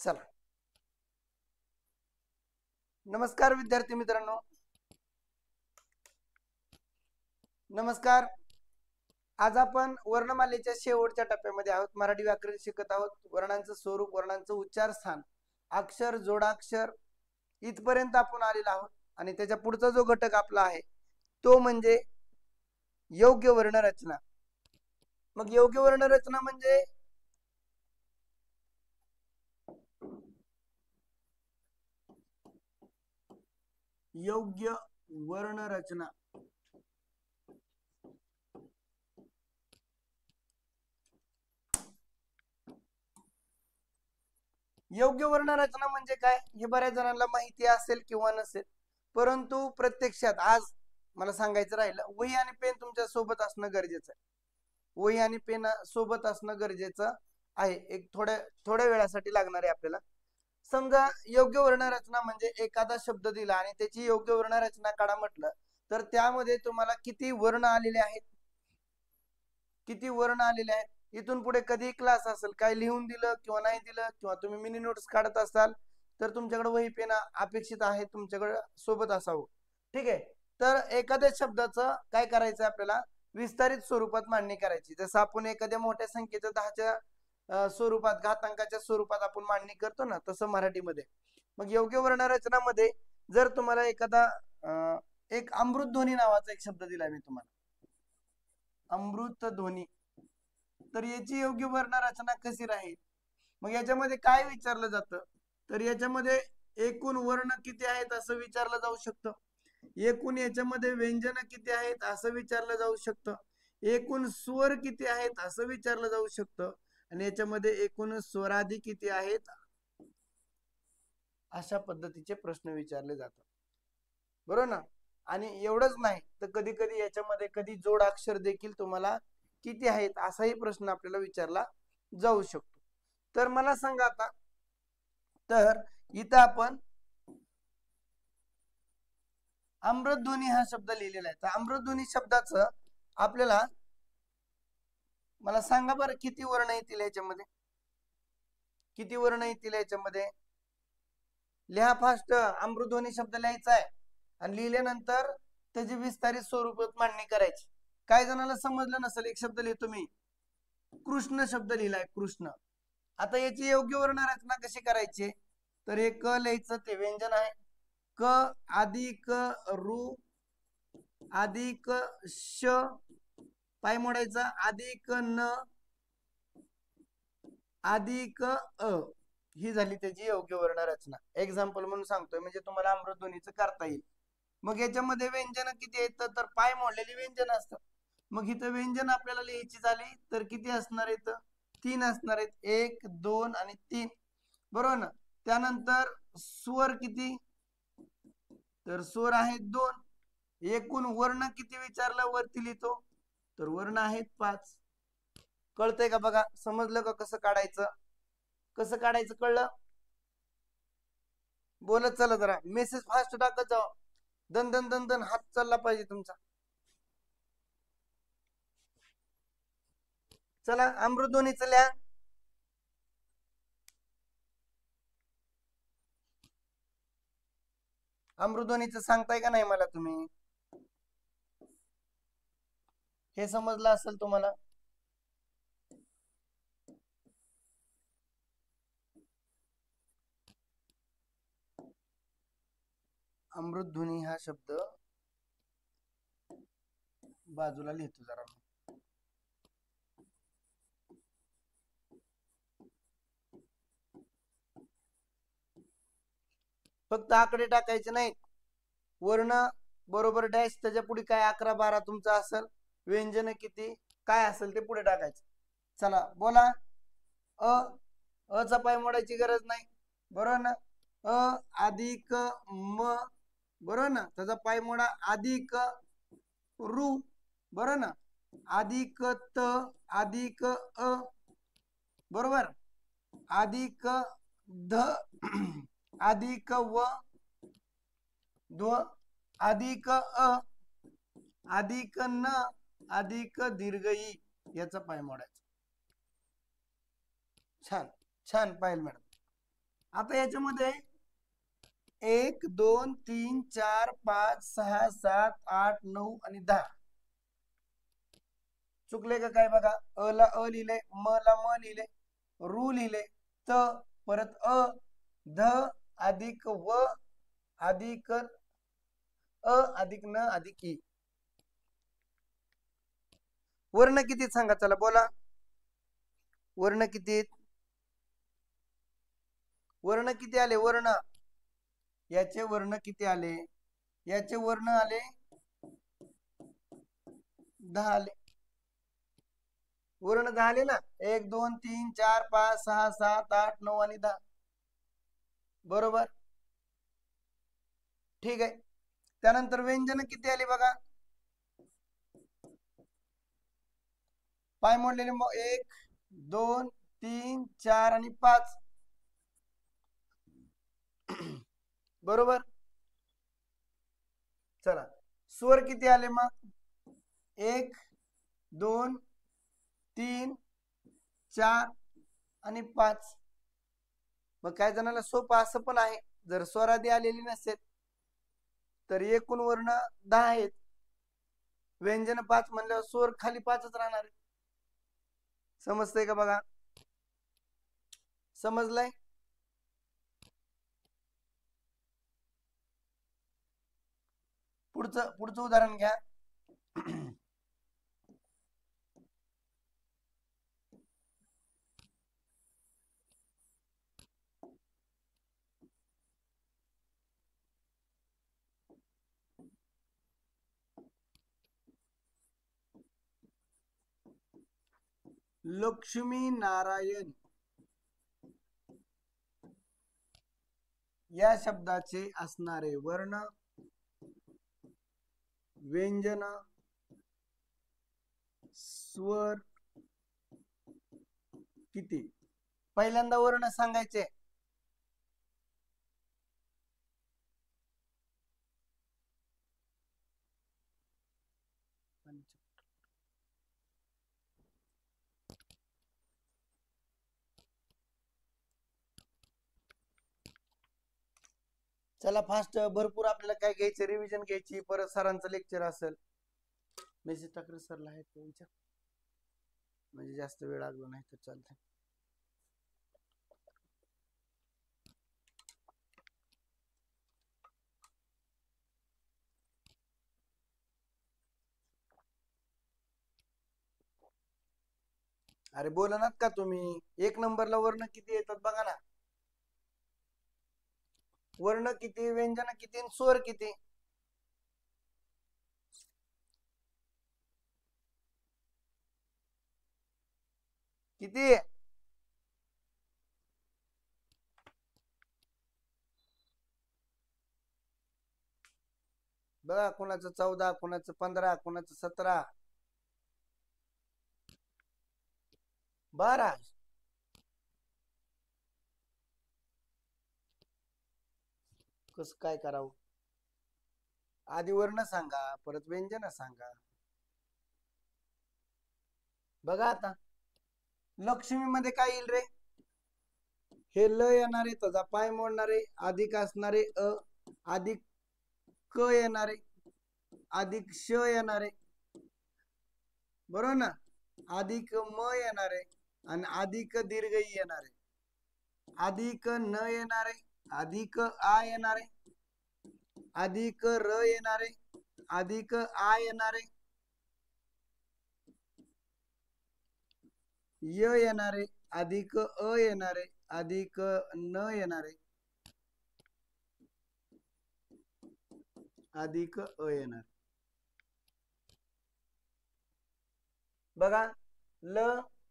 चला, नमस्कार विद्यार्थी मित्रांनो. नमस्कार. आज आपण वर्णमालेच्या शेवटच्या टप्प्यामध्ये आहोत. मराठी व्याकरण शिकत आहोत. वर्णांचं स्वरूप, वर्णांचं उच्चार स्थान, अक्षर, जोडाक्षर इथपर्यंत आपण आलेलो आहोत. आणि त्याच्या पुढचा जो घटक आपला आहे तो म्हणजे योग्य वर्णरचना. मग योग्य वर्णरचना म्हणजे योग्य वर्णरचना. योग्य वर्णरचना म्हणजे काय हे बऱ्याच जणांना माहिती असेल किंवा नसेल, परंतु प्रत्यक्षात आज मला सांगायचं राहिलं, वही आणि पेन तुमच्या सोबत असणं गरजेचं आहे. वही आणि पेन सोबत असणं गरजेचं आहे. एक थोड्या वेळासाठी लागणार आहे आपल्याला. समजा योग्य वर्णरचना म्हणजे एखादा शब्द दिला आणि त्याची योग्य वर्णरचना काढा म्हटलं तर त्यामध्ये तुम्हाला किती वर्ण आलेले आहेत, किती वर्ण आलेले आहेत. इथून पुढे कधी क्लास असेल, काय लिहून दिलं किंवा नाही दिलं किंवा तुम्ही मिनी नोट्स काढत असाल तर तुमच्याकडे वही पेन अपेक्षित आहे, तुमच्याकडे सोबत असावं. ठीक आहे. तर एखाद्या शब्दाचं काय करायचं आपल्याला, विस्तारित स्वरूपात मांडणी करायची. जसं आपण एखाद्या मोठ्या संख्येचं 10च्या स्वरूपात, घातांकाच्या स्वरूपात आपण मांडणी करतो ना, तसं मराठीमध्ये. मग योग्य वर्णरचनामध्ये जर तुम्हाला एखादा एक अमृतध्वनी नावाचा एक शब्द दिला मी तुम्हाला, अमृतध्वनी, तर याची योग्य वर्णरचना कशी राहील. मग याच्यामध्ये काय विचारलं जातं, तर याच्यामध्ये एकूण वर्ण किती आहेत असं विचारलं जाऊ शकतं. एकूण याच्यामध्ये व्यंजन किती आहेत असं विचारलं जाऊ शकतं. एकूण स्वर किती आहेत असं विचारलं जाऊ शकतं. आणि याच्यामध्ये एकूण स्वरादी किती आहेत अशा पद्धतीचे प्रश्न विचारले जातात, बरोबर ना. आणि एवढंच नाही तर कधी कधी याच्यामध्ये कधी जोडाक्षर देखील तुम्हाला किती आहेत असाही प्रश्न आपल्याला विचारला जाऊ शकतो. तर मला सांगा आता, तर इथं आपण अमृतध्वनी हा शब्द लिहिलेला आहे. तर अमृतध्वनी शब्दाचं आपल्याला मला सांगा बरं किती वर्ण येतील याच्यामध्ये, किती वर्ण येतील याच्यामध्ये. लिहा फास्ट. अमृतध्वनी शब्द लिहायचा आहे आणि लिहिल्यानंतर त्याची विस्तारित स्वरूपात मांडणी करायची. काही जणांना समजलं नसेल, एक शब्द लिहितो मी, कृष्ण शब्द लिहिलाय, कृष्ण. आता याची योग्य वर्णरचना कशी करायची, तर हे क लिहायचं, ते व्यंजन आहे. क अधिक रू अधिक श, पाय मोडायचा, अधिक न अधिक अ, ही झाली त्याची योग्य वर्णरचना. एक्झाम्पल म्हणून सांगतोय म्हणजे तुम्हाला अमृतध्वनीचं करता येईल. मग याच्यामध्ये व्यंजन किती येतं, तर पाय मोडलेली व्यंजन असतात. मग इथं व्यंजन आपल्याला लिहायची झाली तर किती असणार आहेत, 3 असणार आहेत. 1 2 आणि 3, बरोबर ना. त्यानंतर स्वर किती, तर स्वर आहेत 2. एकूण वर्ण किती विचारलं वरती लिहितो, तर वर्ण आहेत 5. कळतंय का बघा, समजलं का कसं काढायचं, कसं काढायचं कळलं. बोलत चला, जरा मेसेज फास्ट टाकत जाऊ. दन दन दन दन हात चालला पाहिजे तुमचा. चला अमृतध्वनीचं लिहा. अमृतध्वनीचं सांगताय का नाही मला तुम्ही, हे समजलं असेल तुम्हाला. अमृतध्वनी हा शब्द बाजूला लिहितो जरा. फक्त आकडे टाकायचे नाहीत, वर्ण बरोबर डॅश, त्याच्या पुढे काय 11 12 तुमचं असेल, व्यंजन किती काय असेल ते पुढे टाकायचं. चला बोला. अ, अ चा पाय मोडायची गरज नाही, बरोबर ना. अ अधिक म, बरोबर ना, त्याचा पाय मोडा. अधिक रू, बरोबर ना. अधिक त अधिक अ, बरोबर. अधिक ध अधिक व ध्व अधिक अ अधिक न अधिक दीर्घ ई, याचा पाय मोडायचा. छान छान पाहिलं मॅडम. आता याच्यामध्ये 1 2 3 4 5 6 7 8 9 आणि 10 चुकले का काय बघा. अ ला अ लिहिले, म ला म लिहिले, रू लिहिले, त परत अ, ध अधिक व अधिक अ अधिक न अधिक ई. वर्ण किती सांगा, चला बोला. वर्ण किती? वर्ण किती आले? वर्ण याचे वर्ण किती आले? याचे वर्ण आले 10 आले. वर्ण 10 आले ना. 1 2 3 4 5 6 7 8 9 आणि 10. बरोबर, ठीक आहे. त्यानंतर व्यंजन किती आली बघा. पाय मोडलेले 1 2 3 4 आणि 5. बरोबर. चला, स्वर किती आले मग? 1 2 3 4 आणि 5. मग काही जणांना सोपं असं पण आहे, जर स्वरादी आलेली नसेल तर एकूण वर्ण 10 आहेत, व्यंजन 5 म्हणल्यावर स्वर खाली 5च राहणार आहे. समजतंय का बघा? समजलंय? पुढचं उदाहरण घ्या. लक्ष्मी नारायण या शब्दाचे असणारे वर्ण, व्यंजन, स्वर किती? पहिल्यांदा वर्ण सांगायचे. चला फास्ट, भरपूर आपल्याला काय घ्यायचं, रिव्हिजन घ्यायची, परत सरांचं लेक्चर असेल. मेसेज टाकले सरला आहे तो विचार, म्हणजे जास्त वेळ लागलो नाही तर चालतंय. अरे बोला ना का तुम्ही. 1 नंबरला वर्ण किती येतात बघा ना. वर्ण किती, व्यंजन किती, स्वर किती? किती? बघा, कोणाचं 14, कोणाचं 15, कोणाचं 17, 12. कसं काय करावं? आधी वर्ण सांगा, परत व्यंजन सांगा. बघा आता, लक्ष्मी मध्ये काय येईल रे? हे ल येणारे, त्याचा पाय मोडणारे, अधिक असणारे अ, अधिक क येणारे, अधिक श येणारे, बरोबर ना, अधिक म येणारे आणि अधिक दीर्घ ई येणारे, अधिक न येणारे, अधिक आ येणारे, अधिक र येणारे, अधिक आ येणारे, य येणारे, अधिक अ येणारे, अधिक न येणारे, अधिक अ येणार. बघा, ल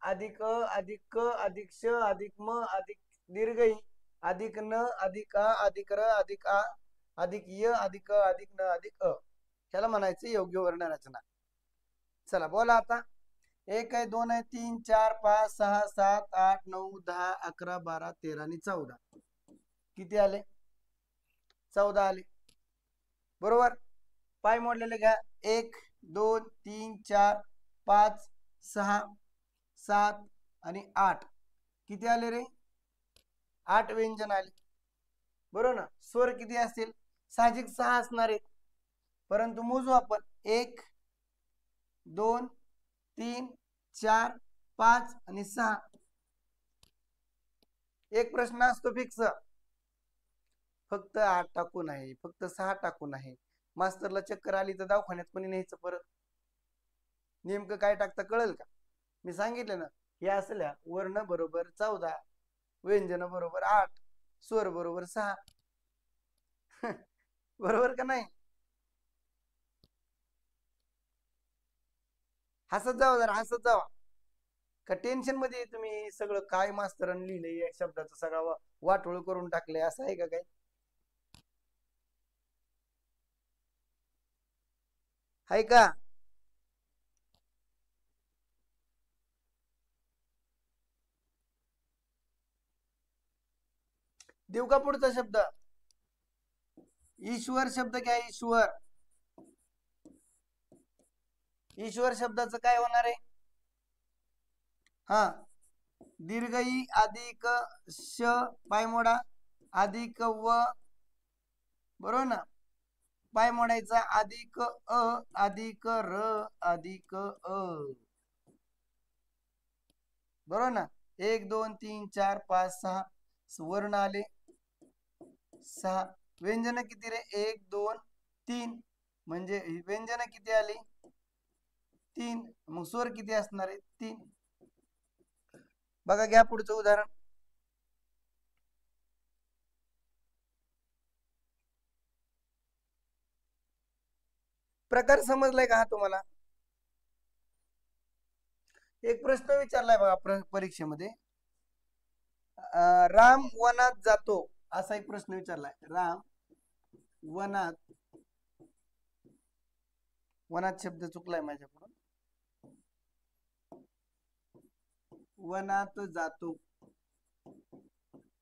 अधिक अ अधिक क अधिक श अधिक म अधिक दीर्घ ई अधिक न अधिक आ अधिक र अधिक आ अधिक य अधिक अ अधिक न अधिक अ, त्याला म्हणायचं योग्य वर्ण रचना. चला बोला आता. 1 आहे, 2 आहे, 3 4 5 6 7 8 9 10 11 12 13 आणि 14. किती आले? 14 आले. बरोबर. पाय मोडलेले घ्या. 1 2 3 4 5 6 7 आणि 8. किती आले रे? 8 व्यंजन आले, बरोबर ना. स्वर किती असतील? साहजिक 6 असणार आहेत, परंतु मोजू आपण. 1 2 3 4 5 आणि 6. एक प्रश्न असतो फिक्स, फक्त 8 टाकून आहे, फक्त 6 टाकून आहे. मास्तरला चक्कर आली तर दवाखान्यात कोणी न्यायचं परत? नेमकं काय टाकता कळेल का? मी सांगितलं ना, हे असल्या वर्ण बरोबर 14, व्यंजन बरोबर 8, स्वर बरोबर 6. बरोबर का नाही? हसत जावा जरा, हसत जावा. का टेन्शन मध्ये तुम्ही सगळं काय मास्तरांनी लिहिलंय या शब्दाचं सगळा वाटोळ करून टाकलंय, असं आहे का काय? आहे का? देऊ का पुढचा शब्द? ईश्वर शब्द घ्या. ईश्वर. ईश्वर शब्दाचं काय होणार आहे? हा, दीर्घ ई अधिक श पाय मोडा अधिक व, बरोबर ना. पाय मोडायचा अधिक अ अधिक र अधिक अ, बरोबर ना. 1 2 3 4 5 6 वर्ण आले 6. व्यंजन किती रे? 1 2 3, म्हणजे व्यंजन किती आली? 3. मग स्वर किती असणार आहे? 3. बघा, घ्या पुढचं उदाहरण. प्रकार समजलाय का हा तुम्हाला? एक प्रश्न विचारलाय बघा परीक्षेमध्ये. राम वनात जातो, असा एक प्रश्न विचारलाय. राम वनात, वनात शब्द चुकलाय माझ्याकडून, वनात जातो,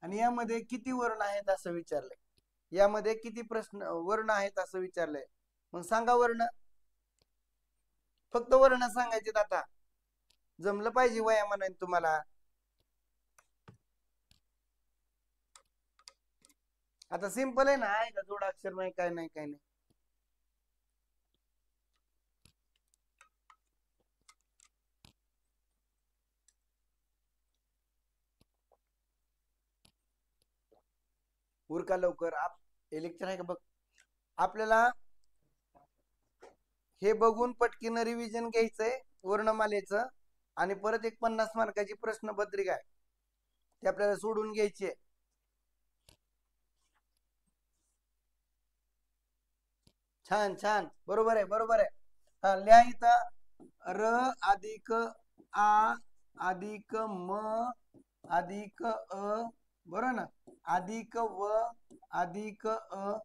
आणि यामध्ये किती वर्ण आहेत असं विचारलंय. यामध्ये किती प्रश्न वर्ण आहेत असं विचारलंय. मग सांगा वर्ण. फक्त वर्ण सांगायचे. आता जमलं पाहिजे वया म्हणाने तुम्हाला. आता सिंपल आहे ना, आहे का? जोडाक्षर नाही, काय नाही, काय नाही. उरका लवकर. हे लेक्चर आहे का बघ. आपल्याला हे बघून पटकीनं रिव्हिजन घ्यायचंय वर्णमालेचं, आणि परत एक 50 मार्काची प्रश्नपत्रिका आहे, ती आपल्याला सोडून घ्यायची आहे. छान छान, बरोबर आहे, बरोबर आहे. हा, लिहा इथं र अधिक आ अधिक म अधिक अ, बरोबर ना, अधिक व अधिक अ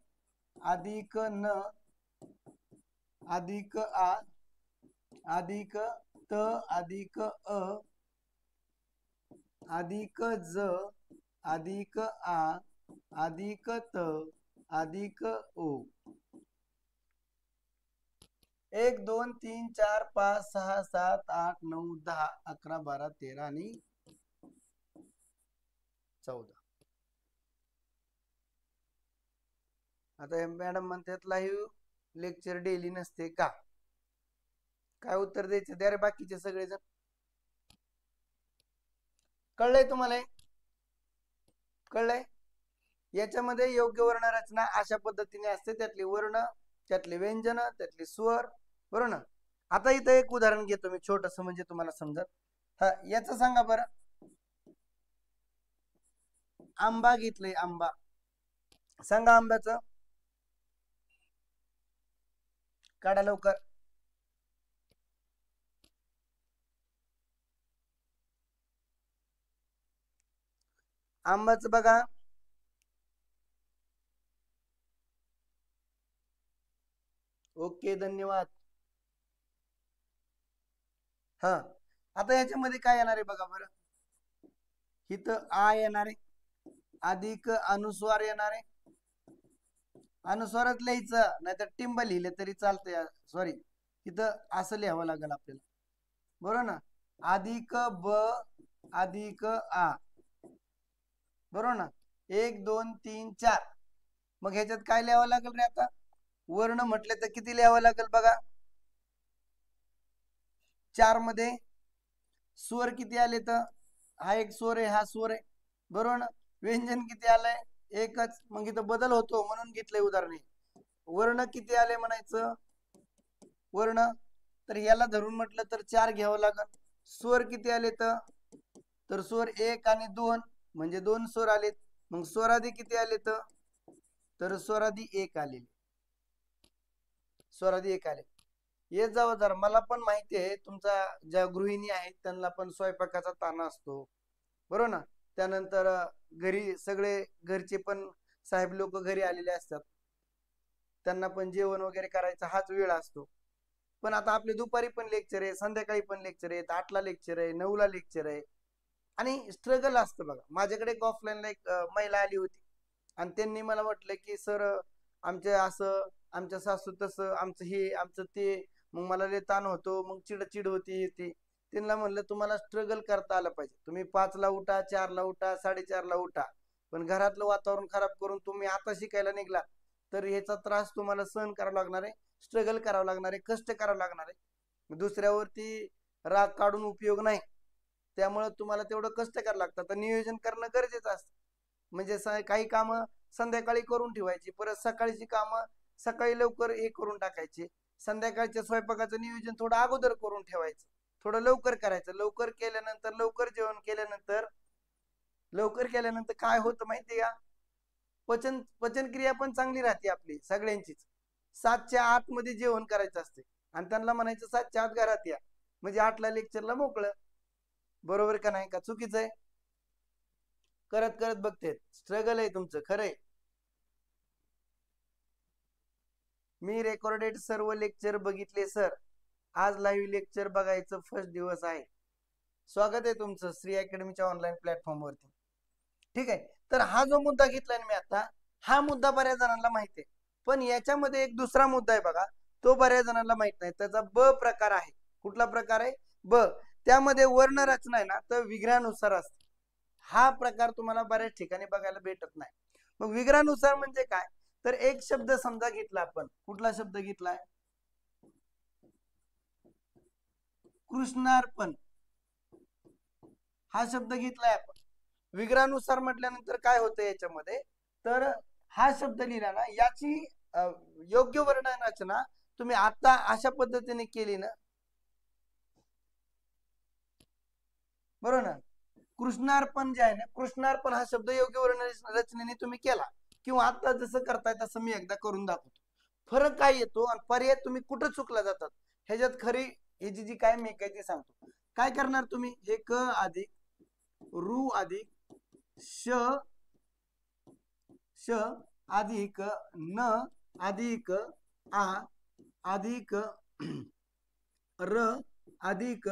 अधिक न अधिक आ अधिक त अधिक अ अधिक ज अधिक आ अधिक त अधिक ओ. 1 2 3 4 5 6 7 8 9 10 11 12 13 आणि 14. आता मॅडम म्हणतात लाईव्ह लेक्चर डेली नसते का? काय उत्तर द्यायचं द्या रे बाकीचे सगळेजण. कळलंय तुम्हाला? कळलंय? याच्यामध्ये योग्य वर्ण रचना अशा पद्धतीने असते. त्यातले वर्ण, त्यातले व्यंजन, त्यातले स्वर, बरोबर ना. आता इथं एक उदाहरण घेतो मी छोटस, म्हणजे तुम्हाला समजत. हा, याच सांगा बरं. आंबा घेतलंय, आंबा. सांगा आंब्याचं. काढा लवकर. आंब्याचं बघा. ओके, धन्यवाद. हा, आता याच्यामध्ये काय येणार आहे बघा बरं. इथं आ येणार आहे, अधिक अनुस्वार येणार आहे. अनुस्वारात लिहायचं, नाहीतर टिंब लिहिले तरी चालतंय. सॉरी, इथं असं लिहावं लागेल आपल्याला, बरोबर ना. अधिक ब अधिक आ बरोबर ना? 1 2 3 4. मग ह्याच्यात काय लिहावं लागेल रे आता? वर्ण म्हटले तर किती लिहावं लागेल बघा. 4 मध्ये स्वर किती आले तर हा एक स्वर आहे, हा स्वर आहे, बरोबर ना? व्यंजन किती आलंय? एकच. मग इथं बदल होतो म्हणून घेतलंय उदाहरण. वर्ण किती आले म्हणायचं? वर्ण तर याला धरून म्हटलं तर 4 घ्यावं लागल. स्वर किती आले तर स्वर 1 आणि 2 म्हणजे 2 स्वर आलेत. मग स्वरादी किती आले तर स्वरादी 1 आले. स्वरादी 1 आले. येत जावं जरा. मला पण माहिती आहे तुमचा ज्या गृहिणी आहेत त्यांना पण स्वयंपाकाचा ताण असतो, बरोबर ना? त्यानंतर घरी सगळे घरचे पण साहेब लोक घरी आलेले असतात, त्यांना पण जेवण वगैरे करायचा हाच वेळ असतो. पण आता आपले दुपारी पण लेक्चर आहे, संध्याकाळी पण लेक्चर आहे, 8ला लेक्चर आहे, 9ला लेक्चर आहे. आणि स्ट्रगल असतं बघा. माझ्याकडे एक ऑफलाईनला एक महिला आली होती आणि त्यांनी मला म्हटलं की सर आमचे असं, आमच्या सासू तसं, आमचं हे आमचं ते. मग मला लय ताण होतो, मग चिडचिड होती ती. त्यांना म्हणलं तुम्हाला स्ट्रगल करता आलं पाहिजे. तुम्ही 5ला उठा, 4ला उठा, 4:30ला उठा, पण घरातलं वातावरण खराब करून तुम्ही आता शिकायला निघला तर ह्याचा त्रास तुम्हाला सहन करावा लागणार आहे, स्ट्रगल करावं लागणार आहे, कष्ट करावं लागणार आहे. दुसऱ्यावरती राग काढून उपयोग नाही. त्यामुळे तुम्हाला तेवढं कष्ट करावं लागतं. तर नियोजन करणं गरजेचं असतं. म्हणजे काही कामं संध्याकाळी करून ठेवायची, परत सकाळची कामं सकाळी लवकर हे करून टाकायची. संध्याकाळच्या स्वयंपाकाचं नियोजन थोडं अगोदर करून ठेवायचं, थोडं लवकर करायचं. लवकर केल्यानंतर काय होतं माहितीये का? पचनक्रिया पण चांगली राहते आपली सगळ्यांचीच. 7च्या आत मध्ये जेवण करायचं असते आणि त्यांना म्हणायचं 7च्या आत घरात या, म्हणजे 8ला लेक्चरला मोकळं. बरोबर का नाही? का चुकीचं आहे? करत करत बघते. स्ट्रगल आहे तुमचं, खरंय. मी रेकॉर्डेड सर्व लेक्चर बघितले सर. आज लाईव्ह लेक्चर बघायचं फर्स्ट दिवस आहे. स्वागत आहे तुमचं श्री अकॅडमीच्या ऑनलाईन प्लॅटफॉर्मवरती. ठीक आहे. तर हा जो मुद्दा घेतलाय मी आता, हा मुद्दा बऱ्याच जणांना माहिती आहे. पण याच्यामध्ये एक दुसरा मुद्दा आहे बघा, तो बऱ्याच जणांना माहित नाही. त्याचा ब प्रकार आहे. कुठला प्रकार आहे? ब. त्यामध्ये वर्ण रचना आहे ना तर विग्रहानुसार असते. हा प्रकार तुम्हाला बऱ्याच ठिकाणी बघायला भेटत नाही. मग विग्रहानुसार म्हणजे काय? तर एक शब्द समजा घेतला आपण. कुठला शब्द घेतलाय? कृष्णार्पण हा शब्द घेतलाय आपण. विग्रहानुसार म्हटल्यानंतर काय होतं याच्यामध्ये, तर हा शब्द लिहिला ना, याची योग्य वर्ण रचना तुम्ही आता अशा पद्धतीने केली ना, बरोबर ना? कृष्णार्पण जे आहे ना, कृष्णार्पण हा शब्द योग्य वर्ण रचनेने तुम्ही केला, किंवा आता जसं करताय तसं मी एकदा करून दाखवतो. फरक काय येतो आणि पर्याय तुम्ही कुठं चुकला जातात ह्याच्यात खरी ह्याची जी काय मी काय ते सांगतो. काय करणार तुम्ही? हे क अधिक रु अधिक श श अधिक न अधिक आ अधिक र अधिक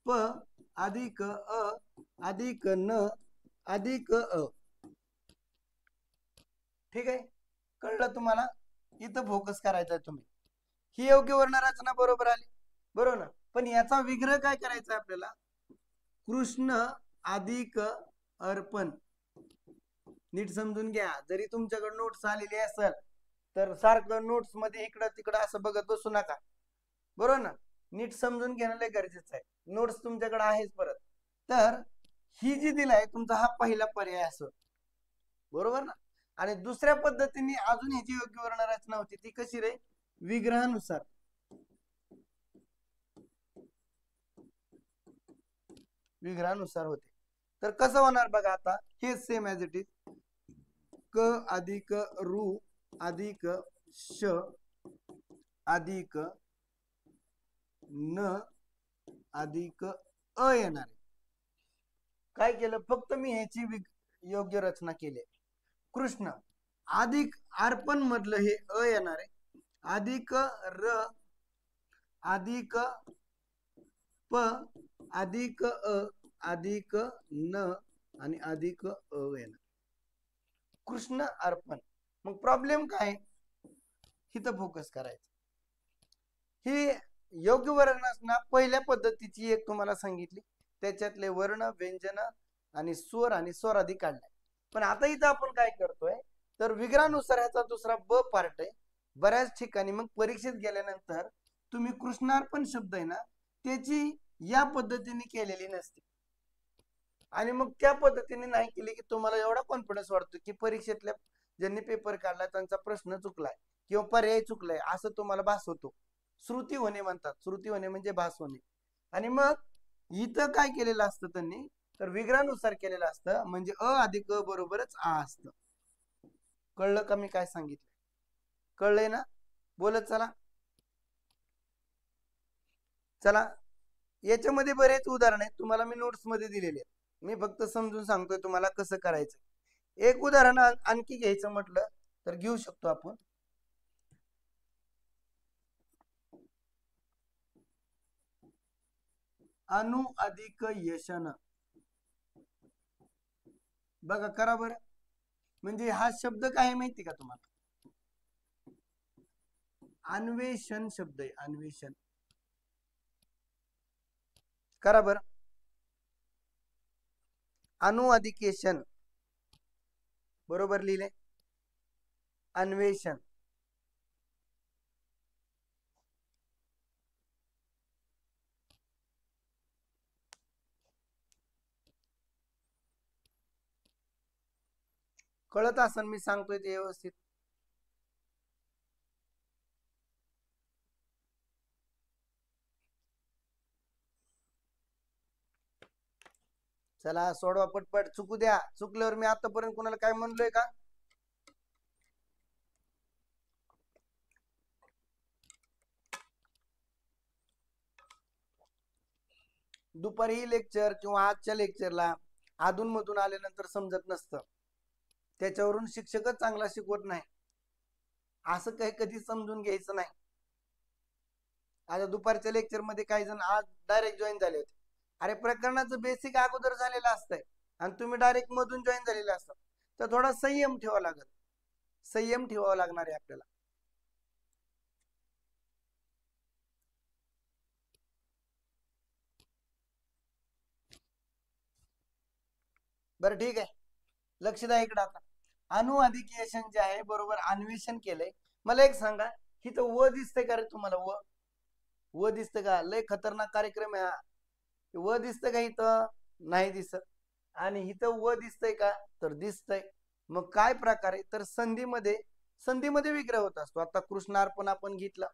प अधिक अ अधिक न अधिक अ. ठीक आहे, कळलं तुम्हाला? इथं फोकस करायचा आहे तुम्ही. ही योग्य वर्ण रचना बरोबर आली, बरोबर ना? पण याचा विग्रह काय करायचा आपल्याला? कृष्ण अधिक अर्पण. नीट समजून घ्या. जरी तुमच्याकडे नोट्स आलेली असेल तर सारखं नोट्स मध्ये इकडं तिकडं असं बघत बसू नका, बरोबर ना? नीट समजून घेणं लय गरजेचं आहे. नोट्स तुमच्याकडे आहेच परत. तर ही जी दिलाय तुमचा हा पहिला पर्याय असं, बरोबर ना? आणि दुसऱ्या पद्धतीने अजून ह्याची योग्य वर्ण रचना होती. ती कशी रे? विग्रहानुसार. विग्रहानुसार होते. तर कसं होणार बघा आता, हे सेम ऍज इट इज. क अधिक रु अधिक श अधिक न अधिक अ येणार. काय केलं? फक्त मी ह्याची योग्य रचना केली. कृष्ण अधिक अर्पण मधलं हे अ येणार आहे, अधिक र अधिक प अधिक अ अधिक न आणि अधिक अ येणार. कृष्ण अर्पण. मग प्रॉब्लेम काय? इथं फोकस करायचं. ही योग्य वर्ण रचना पहिल्या पद्धतीची एक तुम्हाला सांगितली, त्याच्यातले वर्ण व्यंजन आणि स्वर आणि स्वरादी काढले. पण आता इथं आपण काय करतोय, तर विग्रहानुसार ह्याचा दुसरा ब पार्ट आहे. बऱ्याच ठिकाणी मग परीक्षेत गेल्यानंतर तुम्ही कृष्णार्पण शब्द आहे ना त्याची या पद्धतीने केलेली नसते, आणि मग त्या पद्धतीने नाही केली की तुम्हाला एवढा कॉन्फिडन्स वाटतो की परीक्षेतल्या ज्यांनी पेपर काढला त्यांचा प्रश्न चुकलाय किंवा पर्याय चुकलाय असं तुम्हाला भास होतो. श्रुती होणे म्हणतात, श्रुती होणे म्हणजे भास होणे. आणि मग इथं काय केलेलं असतं त्यांनी, तर विग्रहानुसार केलेलं असतं, म्हणजे अ अधिक अ बरोबरच आ असतं. कळलं का मी काय सांगितलं? कळलंय ना? बोलत चला. चला, याच्यामध्ये बरेच उदाहरण आहेत, तुम्हाला मी नोट्स मध्ये दिलेले आहेत. मी फक्त समजून सांगतोय तुम्हाला कसं करायचं. एक उदाहरण आणखी घ्यायचं म्हटलं तर घेऊ शकतो आपण. अनु अधिक यशन. बघा करा बरं, म्हणजे हा शब्द काय माहिती का तुम्हाला? अन्वेषण शब्द आहे, अन्वेषण. करा बरं, अनु अधिक यशन बरोबर लिहिले, अन्वेषण. कळत असन मी सांगतोय ते व्यवस्थित? चला सोडवा पटपट, चुकू द्या, चुकल्यावर मी आतापर्यंत कोणाला काय म्हणलोय का? दुपारी लेक्चर किंवा आजच्या लेक्चरला अधून मधून आल्यानंतर समजत नसतं, त्याच्यावरून शिक्षकच चांगला शिकवत नाही असं काही कधी समजून घ्यायचं नाही. आता दुपारच्या लेक्चर मध्ये काही जण आज डायरेक्ट जॉईन झाले होते. अरे प्रकरणाचं बेसिक अगोदर झालेलं असतंय आणि तुम्ही डायरेक्ट मधून जॉईन झालेले असतात, तर थोडा संयम ठेवावा लागेल, संयम ठेवावा लागणार आहे आपल्याला. बरं ठीक आहे, लक्ष द्या इकडे. आता अनु अधिक यशन जे आहे बरोबर अन्वेषण केलंय. मला एक सांगा, इथं व दिसतंय का रे तुम्हाला? व व दिसतं का? लय खतरनाक कार्यक्रम आहे हा. व दिसतं का इथं? नाही दिसत. आणि इथं व दिसतंय का? तर दिसतंय. मग काय प्रकार आहे, तर संधीमध्ये, संधीमध्ये विग्रह होत असतो. आता कृष्णार्पण आपण घेतला,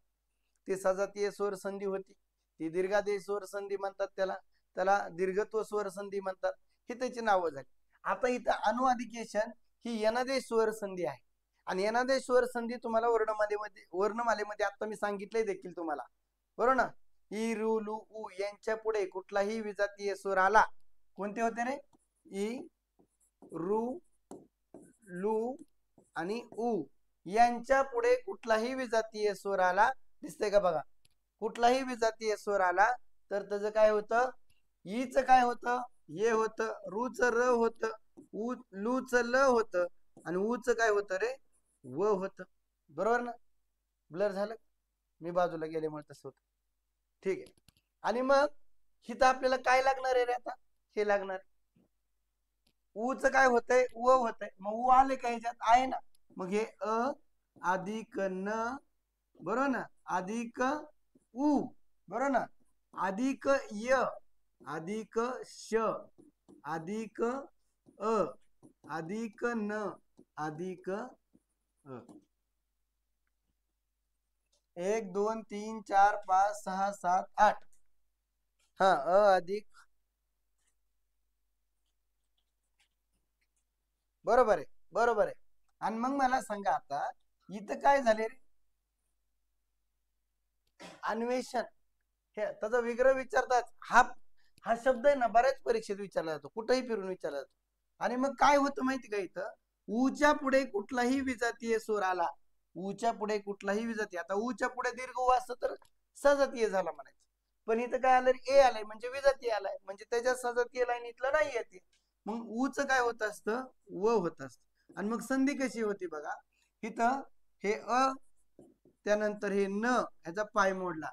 ती सजातीय स्वर संधी होती, ती दीर्घादेय स्वर संधी म्हणतात, त्याला त्याला दीर्घत्व स्वर संधी म्हणतात. ही त्याची नावं झाली. आता इथं अनुवादिकेशन ही यनादेश स्वर संधी आहे, आणि यनादेश स्वर संधी तुम्हाला वर्णमालेमध्ये आता मी सांगितलंय देखील तुम्हाला, बरोबर ना? इ रु लु उ यांच्या पुढे कुठलाही विजातीय स्वर आला, कोणते होते रे? इ रु लु आणि उ यांच्या पुढे कुठलाही विजातीय स्वर आला, दिसतंय का बघा? कुठलाही विजातीय स्वर आला तर त्याचं काय होतं? ईच काय होतं? ये होतं, रूच र होतं, लूच ल होतं, आणि ऊच काय होतं रे? व होतं. बरोबर ना? ब्लर झालं, मी बाजूला गेल्यामुळे तसं होतं. ठीक आहे. आणि मग हिथं आपल्याला काय लागणार आहे रे? आता हे लागणार, ऊच काय होतंय? व होतंय. मग उ आले का ह्याच्यात? आहे ना. मग हे अ अधिक न, बरोबर ना, अधिक उ, बरोबर ना, अधिक य, अधिक श, अधिक अ, अधिक न, अधिक अ. 1 2 3 4 5 6 7 8. हा, अ अधिक, बरोबर आहे, बरोबर आहे. आणि मग मला सांगा आता इथं काय झाले रे? अन्वेषण, हे त्याचा विग्रह विचारतात. हा हा शब्द आहे ना बऱ्याच परीक्षेत विचारला जातो, कुठेही फिरून विचारला जातो. आणि मग काय होतं माहिती का, इथं ऊच्या पुढे कुठलाही विजातीय स्वर आला, ऊच्या पुढे कुठलाही विजातीय, आता ऊच्या पुढे दीर्घ उ असतं तर सजातीय झाला म्हणायचं. पण इथं काय आलं? ए आलंय म्हणजे विजातीय आलाय, म्हणजे त्याच्या सजातीय लाईनीतलं नाही येते. मग ऊच काय होत असतं? व होत असत. आणि मग संधी कशी होती बघा, इथं हे अ, त्यानंतर हे न, ह्याचा पाय मोडला,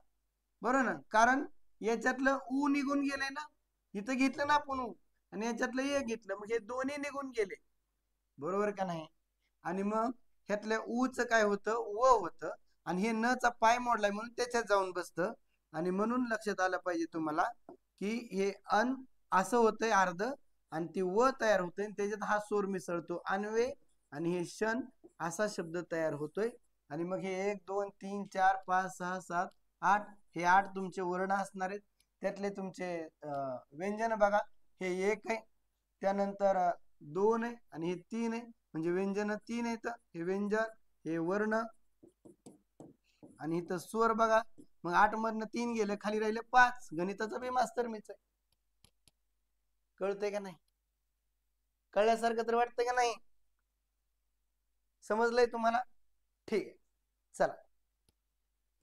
बरोबर ना, कारण याच्यातलं ऊ निघून गेले ना, इथं घेतलं ना आपण ऊ, आणि याच्यातलं ए घेतलं, म्हणजे दोन्ही निघून गेले. बरोबर का नाही? आणि मग ह्यातल्या ऊचं काय होतं, व होतं. आणि हे न चा पाय मोडलाय म्हणून त्याच्यात जाऊन बसतं. आणि म्हणून लक्षात आलं पाहिजे तुम्हाला की हे अन असं होतंय अर्ध, आणि ती व तयार होते आणि त्याच्यात हा स्वर मिसळतो अन्वे, आणि हे शन असा शब्द तयार होतोय. आणि मग हे 1 2 3 4 5 6 7 8, हे 8 तुमचे वर्ण असणार आहेत. त्यातले तुमचे व्यंजन बघा, हे 1 आहे, त्यानंतर 2 आहे, आणि हे 3 आहे. म्हणजे व्यंजन 3 आहेत, हे व्यंजन, हे वर्ण, आणि इथं स्वर बघा. मग 8 मधनं 3 गेले, खाली राहिले 5. गणिताचा बी मास्तर मीच आहे. कळतंय का नाही? कळल्यासारखं तर वाटतंय का नाही? समजलंय तुम्हाला? ठीक आहे, चला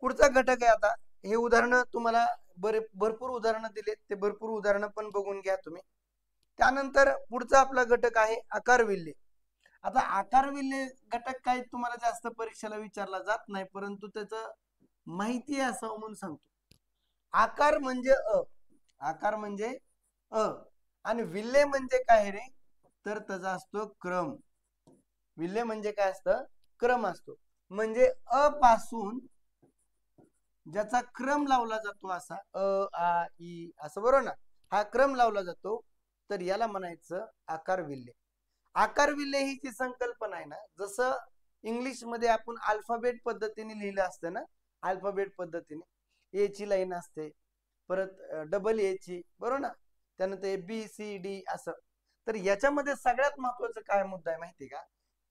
पुढचा घटक आहे. आता हे उदाहरण तुम्हाला भरपूर उदाहरणं दिलेत, ते भरपूर उदाहरणं पण बघून घ्या तुम्ही. त्यानंतर पुढचा आपला घटक आहे आकारविल्हे. आता आकारविल्हे घटक काही तुम्हाला जास्त परीक्षेला विचारला जात नाही, परंतु त्याचं माहिती असावं म्हणून सांगतो. आकार म्हणजे आकार म्हणजे अ, आणि विल्हे म्हणजे काय रे, तर त्याचा असतो क्रम. विल्हे म्हणजे काय असतं, क्रम असतो. म्हणजे अ पासून ज्याचा क्रम लावला जातो, असा अ आ इ असं, बरोबर ना, हा क्रम लावला जातो, तर याला म्हणायचं आकार विल्हे. आकार विल्हे ही जी संकल्पना आहे ना, जसं इंग्लिश मध्ये आपण अल्फाबेट पद्धतीने लिहिलं असतं ना, अल्फाबेट पद्धतीने ए ची लाईन असते, परत डबल ए ची, बरोबर ना, त्यानंतर बी सी डी असं. तर याच्यामध्ये सगळ्यात महत्वाचं काय मुद्दा आहे माहिती का,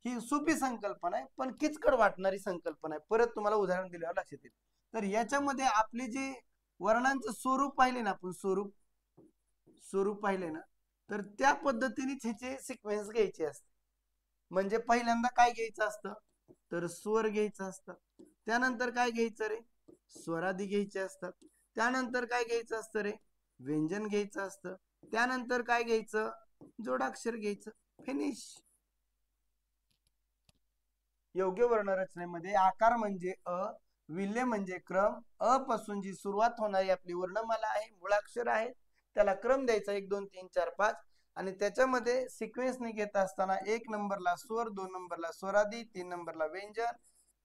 ही सोपी संकल्पना आहे पण किचकट वाटणारी संकल्पना आहे. परत तुम्हाला उदाहरण दिल्यावर लक्षात येईल. तर याच्यामध्ये आपली जी वर्णांचं स्वरूप पाहिले ना, आपण स्वरूप पाहिले ना, तर त्या पद्धतीने ह्याचे सिक्वेन्स घ्यायचे असते. म्हणजे पहिल्यांदा काय घ्यायचं असतं, तर स्वर घ्यायचं असतं. त्यानंतर काय घ्यायचं रे, स्वरादी घ्यायचे असतात. त्यानंतर काय घ्यायचं असतं रे, व्यंजन घ्यायचं असतं. त्यानंतर काय घ्यायचं, जोडाक्षर घ्यायचं. फिनिश. योग्य वर्णरचनेमध्ये आकार म्हणजे अ, विल्हे म्हणजे क्रम, अ पासून जी सुरुवात होणारी आपली वर्णमाला आहे, मुळाक्षर आहे, त्याला क्रम द्यायचा 1 2 3 4 5. आणि त्याच्यामध्ये सिक्वेन्सने घेत असताना 1 नंबरला स्वर, 2 नंबरला स्वरादी, 3 नंबरला व्यंजन,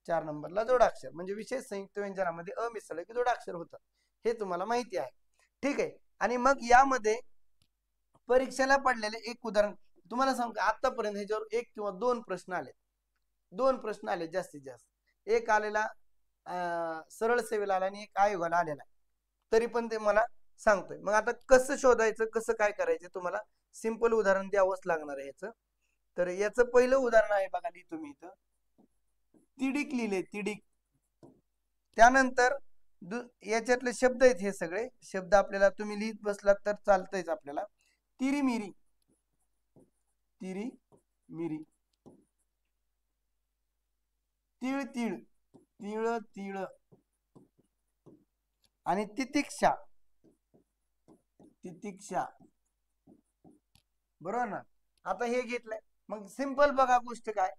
4 नंबरला जोडाक्षर. म्हणजे विशेष संयुक्त व्यंजनामध्ये अ मिसळलं की जोडाक्षर होतं, हे तुम्हाला माहिती आहे. ठीक आहे. आणि मग यामध्ये परीक्षेला पडलेले एक उदाहरण तुम्हाला सांगतो. आतापर्यंत ह्याच्यावर 1 किंवा 2 प्रश्न आले, 2 प्रश्न आले जास्तीत जास्त. एक आलेला सरळ सेवेला आला आणि एक आयोगाला आलेला, तरी पण ते मला सांगतोय. मग आता कसं शोधायचं, कसं काय करायचं, तुम्हाला सिंपल उदाहरण द्यावंच लागणार आहे याचं. तर याचं पहिलं उदाहरण आहे बघा, लिहितो मी इथं. तिडीक लिहिले, तिडीक. त्यानंतर याच्यातले शब्द आहेत, हे सगळे शब्द आपल्याला तुम्ही लिहित बसलात तर चालतंयच आपल्याला. तिरीमिरी, तिरी मिरी. तिळ तिळ, तिळ तिळ. आणि तितिक्षा, तितिक्षा, बरोबर ना. आता हे घेतलंय, मग सिंपल बघा गोष्ट काय,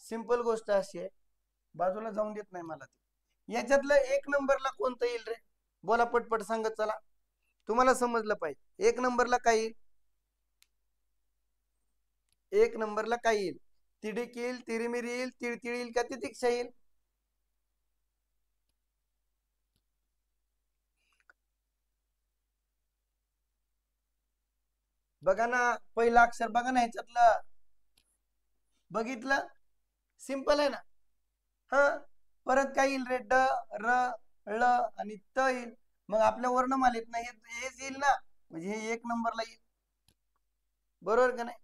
सिंपल गोष्ट अशी आहे, बाजूला जाऊन देत नाही मला ती. याच्यातलं 1 नंबरला कोणतं येईल रे, बोला पटपट सांगत चला, तुम्हाला समजलं पाहिजे. 1 नंबरला काय येईल, 1 नंबरला काय येईल, तिडीक येईल, तिरीमिरी येईल, तिळतिळ येईल का तितिक्षा येईल? बघा ना, पहिलं अक्षर बघा ना ह्याच्यातलं, बघितलं, सिंपल आहे ना. हा, परत काय येईल रे, ड, र, ळ आणि त येईल. मग आपल्या वर्णमालेत ना हेच येईल ना, म्हणजे हे 1 नंबरला येईल, बरोबर का नाही?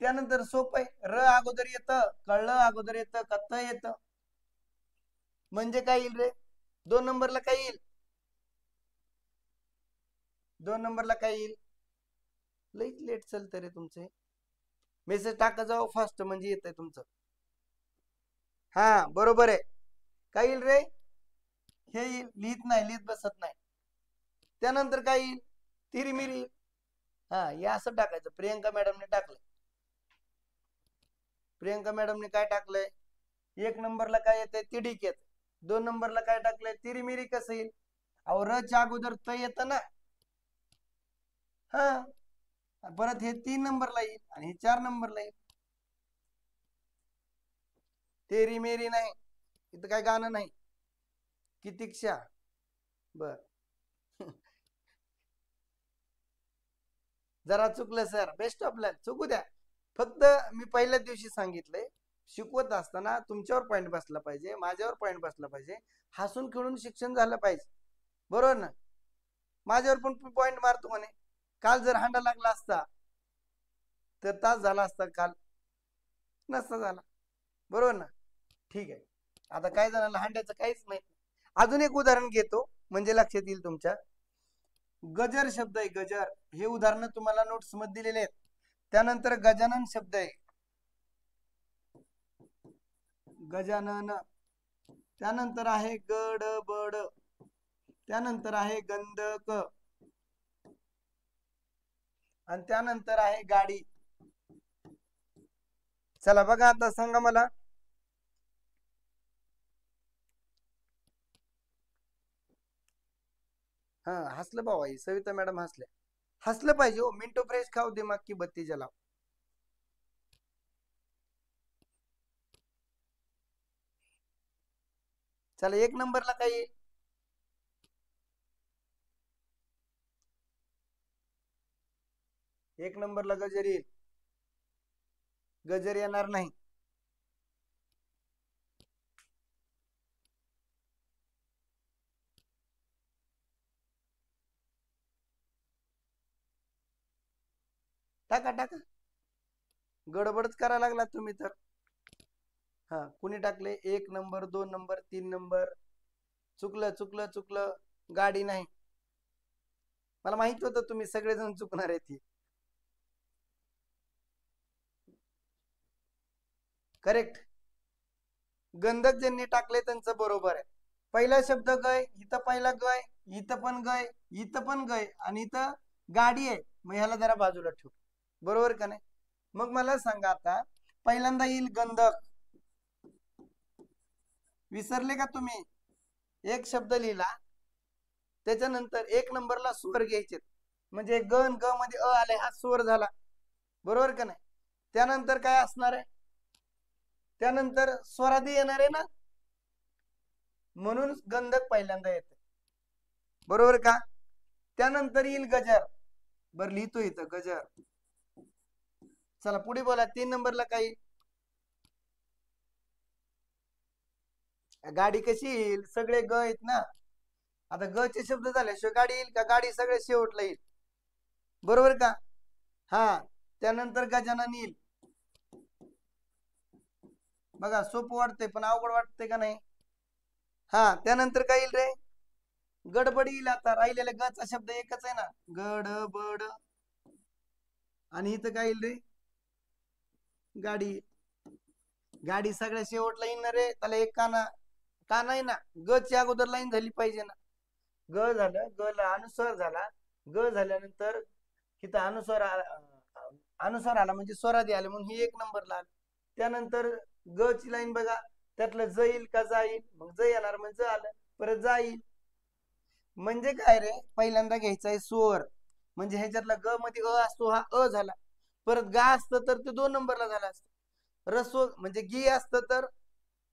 त्यानंतर सोपं आहे, र अगोदर येतं, कळलं अगोदर येतं, कत्त येतं. म्हणजे काय येईल रे, 2 नंबरला काय येईल, 2 नंबरला काय येईल, लईच लेट चालतं रे तुमचे, मेसेज टाका जाऊ फास्ट, म्हणजे येत आहे तुमचं. हा बरोबर आहे, काय येईल रे, हे येईल, लिहित नाही, लिहित बसत नाही. त्यानंतर काय येईल, तिरीमिरी. हा, हे असं टाकायचं. प्रियंका मॅडमने टाकलं, प्रियंका मॅडमने काय टाकलंय, 1 नंबरला काय येतंय, तिडीक येत. 2 नंबरला काय टाकलंय, तिरीमिरी. कसं येईल, अहो रच्या अगोदर त येतं ना. हा, परत हे 3 नंबरला येईल आणि हे 4 नंबरला येईल. तेरी मेरी नाही, इथं काय गाणं नाही. कितीक्षा. बर. जरा चुकलं सर, बेस्ट ऑफ लक, चुकू द्या. फक्त मी पहिल्याच दिवशी सांगितलंय, शिकवत असताना तुमच्यावर पॉईंट बसला पाहिजे, माझ्यावर पॉईंट बसला पाहिजे, हसून खेळून शिक्षण झालं पाहिजे, बरोबर ना. माझ्यावर पण पॉईंट मारतो म्हणे, काल जर हांडा लागला असता तर तास झाला असता, काल नसता झाला, बरोबर ना. ठीक आहे. आता काय जणांना हांड्याचं काहीच माहित नाही. अजून एक उदाहरण घेतो म्हणजे लक्षात येईल तुमच्या. गजर शब्द आहे, गजर. हे उदाहरण तुम्हाला नोट्स मध्ये दिलेले आहेत. त्यानंतर गजानन शब्द आहे, गजानन. त्यानंतर आहे गडबड. त्यानंतर आहे गंधक. आणि त्यानंतर आहे गाडी. चला बघा, आता सांगा मला. हा, हसलं भाऊ, सविता मॅडम हसल्या. हसलं पाहिजे हो, मिंटो फ्रेश खाऊ, दिमाग की बत्ती जलाव. चला, एक नंबरला काय येईल? एक नंबरला गजर येईल. गजर येणार नाही. टाका टाका, गडबडच करा लागला तुम्ही तर. हा, कुणी टाकले? एक नंबर, 2 नंबर, 3 नंबर. चुकलं चुकलं चुकलं. गाडी नाही. मला माहित होतं तुम्ही सगळेजण चुकणार आहे ती. करेक्ट. गंधक ज्यांनी टाकले त्यांचं बरोबर आहे. पहिला शब्द गय, इथं पहिला गय, इथं पण गय, इथं पण गय, आणि इथं गाडी आहे. मग ह्याला जरा बाजूला ठेवू, बरोबर का नाही? मग मला सांगा आता, पहिल्यांदा येईल गंधक. विसरले का तुम्ही? एक शब्द लिहिला, त्याच्यानंतर एक नंबरला स्वर घ्यायचे. म्हणजे गण ग मध्ये अ आले, हा स्वर झाला, बरोबर का नाही? त्यानंतर काय असणार आहे? त्यानंतर स्वरादी येणार आहे ना, म्हणून गंधक पहिल्यांदा येते, बरोबर का? त्यानंतर येईल गजर. बर, लिहितो इथं गजर. चला पुढे बोला, 3 नंबरला काय? गाडी कशी येईल? सगळे ग आहेत ना. आता ग चे शब्द झाल्याशिवाय गाडी येईल का? गाडी सगळे शेवटला येईल, बरोबर का? हा, त्यानंतर गजानन येईल. बघा, सोपं वाटतंय पण अवघड वाटतंय का नाही? हा, त्यानंतर काय येईल रे? गडबड येईल. आता राहिलेला गचा शब्द एकच आहे ना, गडबड. आणि इथं काय येईल रे? गाडी. गाडी सगळ्या शेवटला येईल ना रे, त्याला एक काना. का नाही ना, ग ची अगोदर लाईन झाली पाहिजे ना. ग झालं, ग ला अनुस्वार झाला. ग झाल्यानंतर इथं अनुस्वार आला म्हणजे स्वरादी आले, म्हणून ही एक नंबरला आली. त्यानंतर ग ची लाईन बघा, त्यातलं ज येईल का जा येईल? मग ज येणार म्हणजे आलं, परत जा येईल. म्हणजे काय रे? पहिल्यांदा घ्यायचा आहे स्वर. म्हणजे ह्याच्यातला ग मध्ये अ असतो, हा अ झाला. परत गा असतं तर ते 2 नंबरला झाला असतं. रस्व म्हणजे गी असतं तर,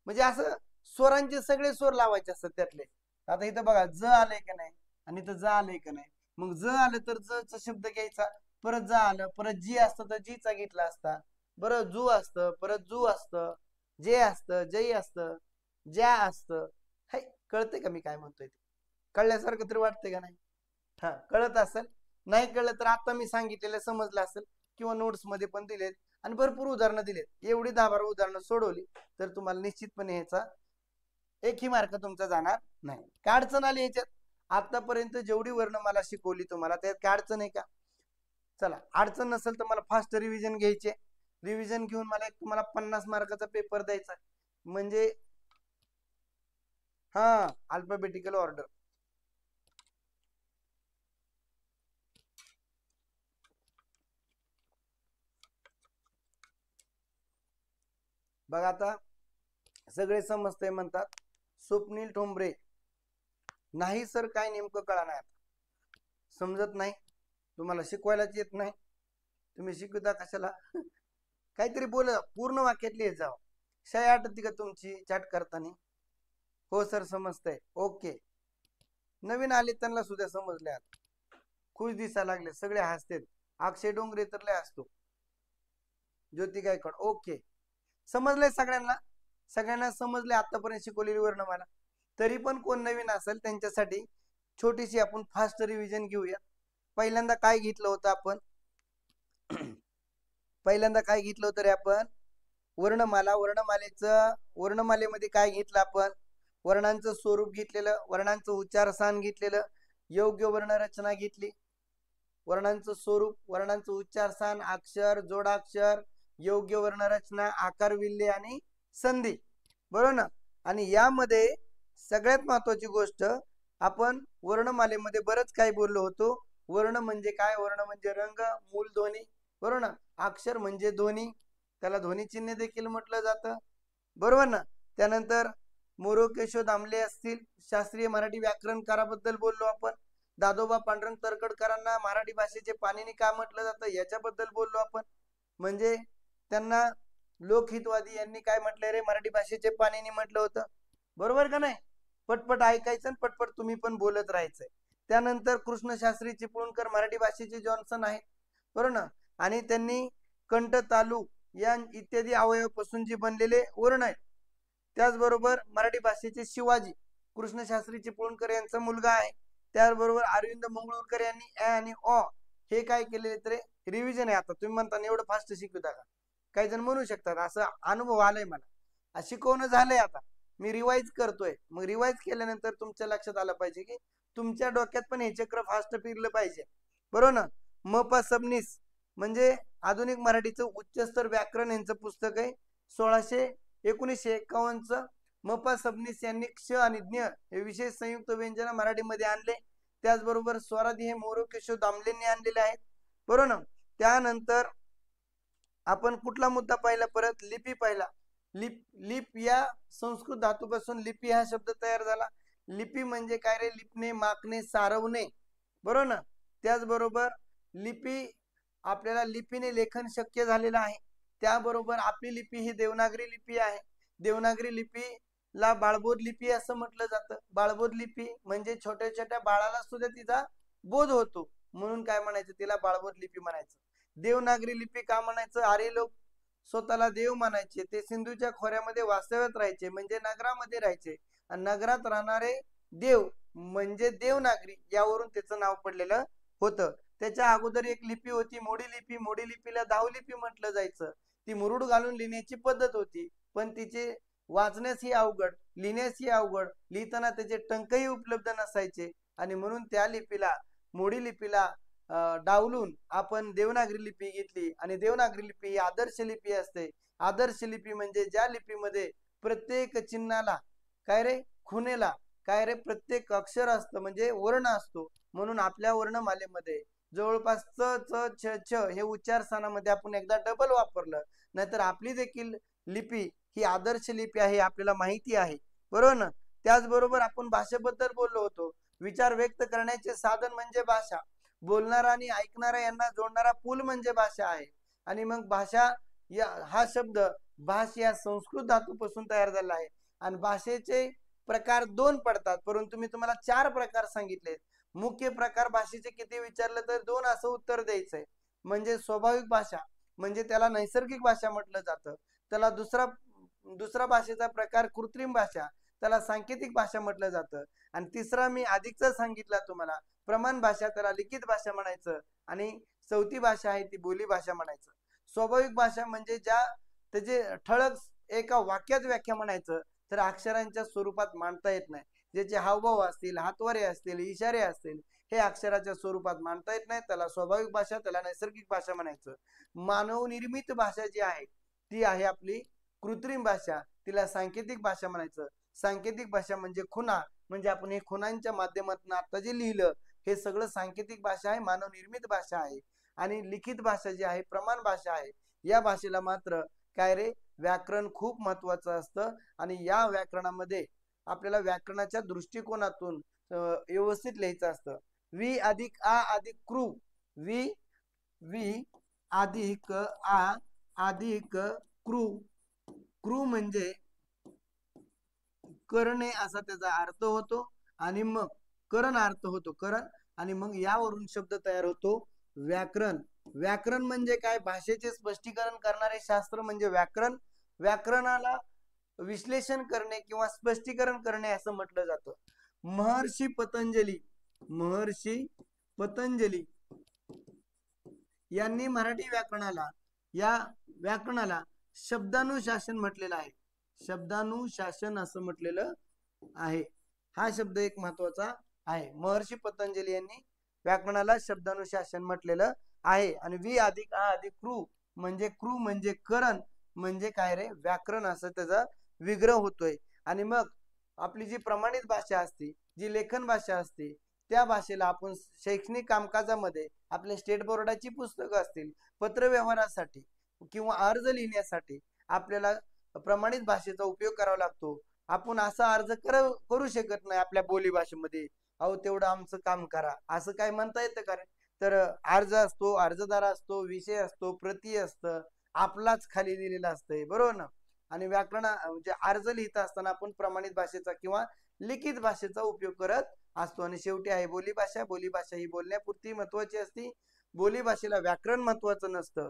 म्हणजे असं स्वरांचे सगळे स्वर लावायचे असतात त्यातले. आता इथं बघा, ज आलंय का नाही, आणि इथं ज आलंय का नाही. मग ज आलं तर ज चा शब्द घ्यायचा, परत ज आलं, परत जी असतं तर जी चा घेतला असता. बरं, जू असतं, परत जू असतं, जे असतं, जई असतं, ज्या असतं. हाय, कळतंय का मी काय म्हणतोय ते? कळल्यासारखं तरी वाटतंय का नाही? हा, कळत असेल. नाही कळलं तर आता मी सांगितलेलं समजलं असेल, किंवा नोट्स मध्ये पण दिलेत, आणि भरपूर उदाहरणं दिलेत. एवढी 10-12 उदाहरणं सोडवली तर तुम्हाला निश्चितपणे ह्याचा एकही मार्क तुमचा जाणार नाही. काय अडचण आली ह्याच्यात? आतापर्यंत जेवढी वर्ण मला शिकवली तुम्हाला, त्यात काय अडचण आहे का? चला, अडचण नसेल तर मला फास्ट रिव्हिजन घ्यायचे. रिव्हिजन घेऊन मला एक तुम्हाला 50 मार्काचा पेपर द्यायचा, म्हणजे हा, अल्फाबेटिकल ऑर्डर. बघा, आता सगळे समजते म्हणतात. स्वप्नील ठोंबरे. नाही सर, काय नेमकं कळा नाही. समजत नाही तुम्हाला, शिकवायलाच येत नाही, तुम्ही शिकवता कशाला? काहीतरी बोल, पूर्ण वाक्यात लिहित जावं. शाळा आठवती का तुमची चॅट करताना? हो सर समजतंय. ओके. नवीन आले त्यांना सुद्धा समजले. आता खुश दिसायला लागले, सगळे हसतेत. अक्षय डोंगरे तर लय असतो. ज्योती गायकवाड ओके. समजलंय सगळ्यांना? सगळ्यांना समजले आतापर्यंत शिकवलेली वर्णमाला? तरी पण कोण नवीन असेल त्यांच्यासाठी छोटीशी आपण फास्ट रिव्हिजन घेऊया. पहिल्यांदा काय घेतलं होतं आपण? पहिल्यांदा काय घेतलं होतं रे आपण? वर्णमाला. वर्णमालेमध्ये काय घेतलं आपण? वर्णांचं स्वरूप घेतलेलं, वर्णांचं उच्चारस्थान घेतलेलं, योग्य वर्ण रचना घेतली. वर्णांचं स्वरूप, वर्णांचं उच्चारस्थान, अक्षर, जोडाक्षर, योग्य वर्ण रचना, आकार विल्ले आणि संधी. बरोबर ना? आणि यामध्ये सगळ्यात महत्वाची गोष्ट, आपण वर्णमालेमध्ये बरंच काही बोललो होतो. वर्ण म्हणजे काय? वर्ण म्हणजे रंग, मूल ध्वनी. बरोबर ना? अक्षर म्हणजे ध्वनी, त्याला ध्वनी चिन्ह देखील म्हटलं जातं. बरोबर ना? त्यानंतर मोरो केशव दामले असतील, शास्त्रीय मराठी व्याकरणकाराबद्दल बोललो आपण. दादोबा पांडुरंग तरखडकरांना मराठी भाषेचे पाणिनी का म्हटलं जातं याच्याबद्दल बोललो आपण. म्हणजे त्यांना लोकहितवादी यांनी काय म्हटलंय रे? मराठी भाषेचे पाणिनी म्हटलं होतं. बरोबर का नाही? पटपट ऐकायचं आणि पटपट तुम्ही पण बोलत राहायचंय. त्यानंतर कृष्णशास्त्री चिपळूणकर मराठी भाषेचे जॉन्सन आहेत. बरोबर ना? आणि त्यांनी कंठ, तालू या इत्यादी अवयवापासून जे बनलेले वर्ण आहेत. त्याचबरोबर मराठी भाषेचे शिवाजी कृष्णशास्त्री चिपळूणकर यांचा मुलगा आहे. त्याचबरोबर अरविंद मंगळूरकर यांनी अ आणि अ हे काय केलेले तर रिव्हिजन आहे. आता तुम्ही म्हणता एवढं फास्ट शिकवता का? काही जण म्हणू शकतात, असं अनुभव आलाय मला. शिकवणं झालंय, आता मी रिवाइज करतोय. मग रिवाइज केल्यानंतर तुमच्या लक्षात आलं पाहिजे की तुमच्या डोक्यात पण हे चक्र फास्ट फिरलं पाहिजे. बरोबर ना? मपा सबनीस म्हणजे आधुनिक मराठीचं उच्चस्तर व्याकरण यांचं पुस्तक आहे. 1951च. मपा सबनीस यांनी क्ष आणि ज्ञ हे विशेष संयुक्त व्यंजन मराठीमध्ये आणले. त्याचबरोबर स्वरादी हे मोरो केशव दामलेंनी आणलेले आहेत. बरोबर ना? त्यानंतर आपण कुठला मुद्दा पाहिला? परत लिपी पाहिला. लिप या संस्कृत धातूपासून लिपी हा शब्द तयार झाला. लिपी म्हणजे काय रे? लिपणे, माखणे, सारवणे. बरोबर ना? त्याचबरोबर लिपी, आपल्याला लिपीने लेखन शक्य झालेलं आहे. त्याबरोबर आपली लिपी ही देवनागरी लिपी आहे. देवनागरी लिपीला बाळबोध लिपी असं म्हटलं जातं. बाळबोध लिपी म्हणजे छोट्या छोट्या बाळाला सुद्धा तिचा बोध होतो, म्हणून काय म्हणायचं तिला? बाळबोध लिपी म्हणायचं. देवनागरी लिपी का म्हणायचं? आर्य लोक स्वतःला देव मानायचे. ते सिंधूच्या खोऱ्यामध्ये वास्तव्यात राहायचे, म्हणजे नगरामध्ये राहायचे. आणि नगरात राहणारे देव म्हणजे देवनागरी, यावरून त्याचं नाव पडलेलं होतं. त्याच्या अगोदर एक लिपी होती मोडी लिपी. मोडी लिपीला धावलिपी म्हटलं जायचं. ती मुरुड घालून लिहिण्याची पद्धत होती, पण तिचे वाचण्यासही अवघड, लिहिण्यासही अवघड, लिहिताना त्याचे टंकही उपलब्ध नसायचे. आणि म्हणून त्या लिपीला, मोडी लिपीला डावलून आपण देवनागरी लिपी घेतली. आणि देवनागरी लिपी ही आदर्श लिपी असते. आदर्श लिपी म्हणजे ज्या लिपीमध्ये प्रत्येक चिन्हाला काय रे? खुणेला काय रे? प्रत्येक अक्षर असतं, म्हणजे वर्ण असतो. म्हणून आपल्या वर्णमालेमध्ये जवळपास च, च, छ, छ हे उच्चारस्थानामध्ये आपण एकदा डबल वापरलं. नाहीतर आपली देखील लिपी ही आदर्श लिपी आहे, आपल्याला माहिती आहे. बरोबर ना? त्याचबरोबर आपण भाषेबद्दल बोललो होतो. विचार व्यक्त करण्याचे साधन म्हणजे भाषा. बोलणारा आणि ऐकणारा यांना जोडणारा पूल म्हणजे भाषा आहे. आणि मग भाषा या हा शब्द भाष या संस्कृत धातूपासून तयार झाला आहे. आणि भाषेचे प्रकार दोन पडतात, परंतु मी तुम्हाला 4 प्रकार सांगितले. मुख्य प्रकार भाषेचे किती विचारलं तर 2 असं उत्तर द्यायचंय. म्हणजे स्वाभाविक भाषा, म्हणजे त्याला नैसर्गिक भाषा म्हटलं जातं. त्याला दुसरा भाषेचा प्रकार कृत्रिम भाषा, त्याला सांकेतिक भाषा म्हटलं जातं. आणि तिसरा मी आधीच सांगितला तुम्हाला, प्रमाण भाषा, त्याला लिखित भाषा म्हणायचं. आणि चौथी भाषा आहे ती बोली भाषा म्हणायचं. स्वाभाविक भाषा म्हणजे ज्या त्याचे ठळक एका वाक्यात व्याख्या म्हणायचं, तर अक्षरांच्या स्वरूपात मांडता येत नाही. ज्याचे हावभाव असतील, हातवारे असतील, इशारे असतील, हे अक्षराच्या स्वरूपात मांडता येत नाही. त्याला स्वाभाविक भाषा, त्याला नैसर्गिक भाषा म्हणायचं. मानव निर्मित भाषा जी आहे ती आहे आपली कृत्रिम भाषा, तिला सांकेतिक भाषा म्हणायचं. सांकेतिक भाषा म्हणजे खुणा, म्हणजे आपण हे खुणांच्या माध्यमातून आता जे लिहिलं हे सगळं सांकेतिक भाषा आहे, मानव निर्मित भाषा आहे. आणि लिखित भाषा जी आहे प्रमाण भाषा आहे. या भाषेला मात्र काय रे? व्याकरण खूप महत्वाचं असतं. आणि या व्याकरणामध्ये आपल्याला व्याकरणाच्या दृष्टिकोनातून व्यवस्थित लिहायचं असतं. वि अधिक आ अधिक कृ, वि अधिक आ अधिक कृ क्रू म्हणजे करणे असा त्याचा अर्थ होतो, आणि मग करण अर्थ होतो करण, आणि मग यावरून शब्द तयार होतो व्याकरण. व्याकरण म्हणजे काय? भाषेचे स्पष्टीकरण करणारे शास्त्र म्हणजे व्याकरण. व्याकरणाला विश्लेषण करणे किंवा स्पष्टीकरण करणे असं म्हटलं जातं. महर्षी पतंजली, महर्षी पतंजली यांनी मराठी व्याकरणाला, या व्याकरणाला शब्दानुशासन म्हटलेलं आहे. शब्दानुशासन असं म्हटलेलं आहे. हा शब्द एक महत्वाचा आहे. महर्षी पतंजली यांनी व्याकरणाला शब्दानुशासन म्हटलेलं आहे. आणि वी अधिक आ अधिक क्रू म्हणजे करण, म्हणजे काय रे? व्याकरण असं त्याचा विग्रह होतोय. आणि मग आपली जी प्रमाणित भाषा असते, जी लेखन भाषा असते, त्या भाषेला आपण शैक्षणिक कामकाजामध्ये आपल्या स्टेट बोर्डाची पुस्तकं असतील, पत्रव्यवहारासाठी किंवा अर्ज लिहिण्यासाठी आपल्याला प्रमाणित भाषेचा उपयोग करावा लागतो. आपण असा अर्ज करू शकत नाही आपल्या बोली भाषेमध्ये, अहो तेवढं आमचं काम करा, असं काय म्हणता येतं का? तर अर्ज असतो, अर्जदार असतो, विषय असतो, प्रती असतं, आपलाच खाली दिलेला असतंय, बरोबर ना? आणि व्याकरण म्हणजे अर्ज लिहित असताना आपण प्रमाणित भाषेचा किंवा लिखित भाषेचा उपयोग करत असतो. आणि शेवटी आहे बोलीभाषा. बोलीभाषा ही बोलण्यापुरती महत्वाची असते. बोली भाषेला व्याकरण महत्वाचं नसतं,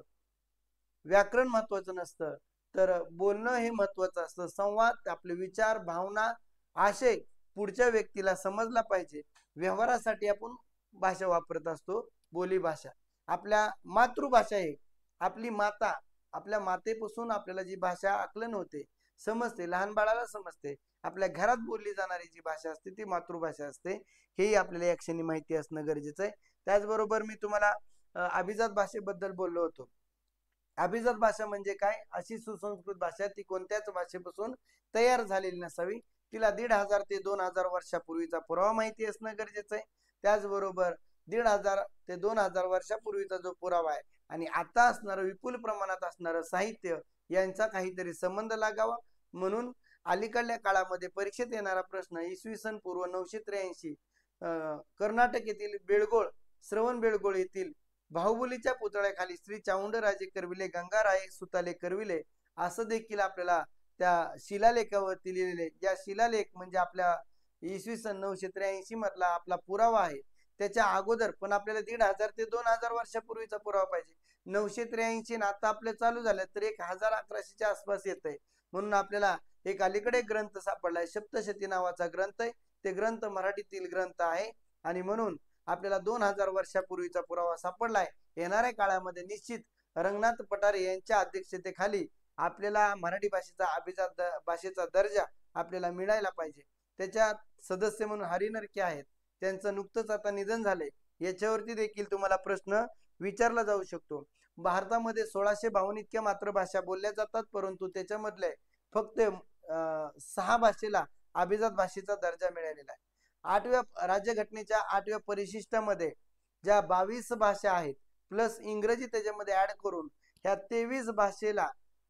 व्याकरण महत्वाचं नसतं, तर बोलणं हे महत्वाचं असतं. संवाद, आपले विचार, भावना, आशय पुढच्या व्यक्तीला समजला पाहिजे. व्यवहारासाठी आपण भाषा वापरत असतो, बोली भाषा. आपल्या मातृभाषा आहे, आपली माता, आपल्या मातेपासून आपल्याला जी भाषा आकलन होते, समजते, लहान बाळाला समजते. आपल्या घरात बोलली जाणारी जी भाषा असते ती मातृभाषा असते. हेही आपल्याला या क्षणी माहिती असणं गरजेचं आहे. त्याचबरोबर मी तुम्हाला अभिजात भाषेबद्दल बोललो होतो. अभिजात भाषा म्हणजे काय? अशी सुसंस्कृत भाषा ती कोणत्याच भाषेपासून तयार झालेली नसावी. तिला 1500 ते 2000 वर्षापूर्वीचा पुरावा माहिती असणं गरजेचं आहे. त्याचबरोबर 1500 ते 2000 वर्षापूर्वीचा जो पुरावा आहे आणि आता असणारं विपुल प्रमाणात असणारं साहित्य यांचा काहीतरी संबंध लागावा. म्हणून अलीकडल्या काळामध्ये परीक्षेत येणारा प्रश्न इसवी सन पूर्व 983 कर्नाटक येथील बेळगोळ, श्रवण बेळगोळ येथील बाहुबलीच्या पुतळ्याखाली श्री चामुंडराजे करविले गंगाराय सुताले करविले असं देखील आपल्याला त्या शिलालेखावरती लिहिलेले. या शिलालेख म्हणजे आपल्या इसवी सन 983 मधला आपला पुरावा आहे. त्याच्या अगोदर पण आपल्याला 1500 ते 2000 वर्षापूर्वीचा पुरावा पाहिजे. 983 आता आपले चालू झाले तर 1111च्या आसपास येत आहे. म्हणून आपल्याला एक अलीकडे ग्रंथ सापडलाय, सप्तशती नावाचा ग्रंथ आहे. ते ग्रंथ मराठीतील ग्रंथ आहे आणि म्हणून आपल्याला 2000 वर्षापूर्वीचा पुरावा सापडलाय. येणाऱ्या काळामध्ये निश्चित रंगनाथ पठारे यांच्या अध्यक्षतेखाली आपल्याला मराठी भाषेचा अभिजात भाषेचा दर्जा आपल्याला मिळायला पाहिजे. त्याच्यात सदस्य म्हणून हरिनरके आहेत, त्यांचं नुकतंच आता निधन झालंय. याच्यावरती देखील तुम्हाला प्रश्न विचारला जाऊ शकतो. भारतामध्ये 1652 इतक्या मातृभाषा बोलल्या जातात, परंतु त्याच्यामधले फक्त 6 भाषेला अभिजात भाषेचा दर्जा मिळालेला आहे. 8व्या राज्यघटनेच्या 8व्या परिशिष्टामध्ये ज्या 22 भाषा आहेत प्लस इंग्रजी त्याच्यामध्ये ऍड करून ह्या 23 भाषेला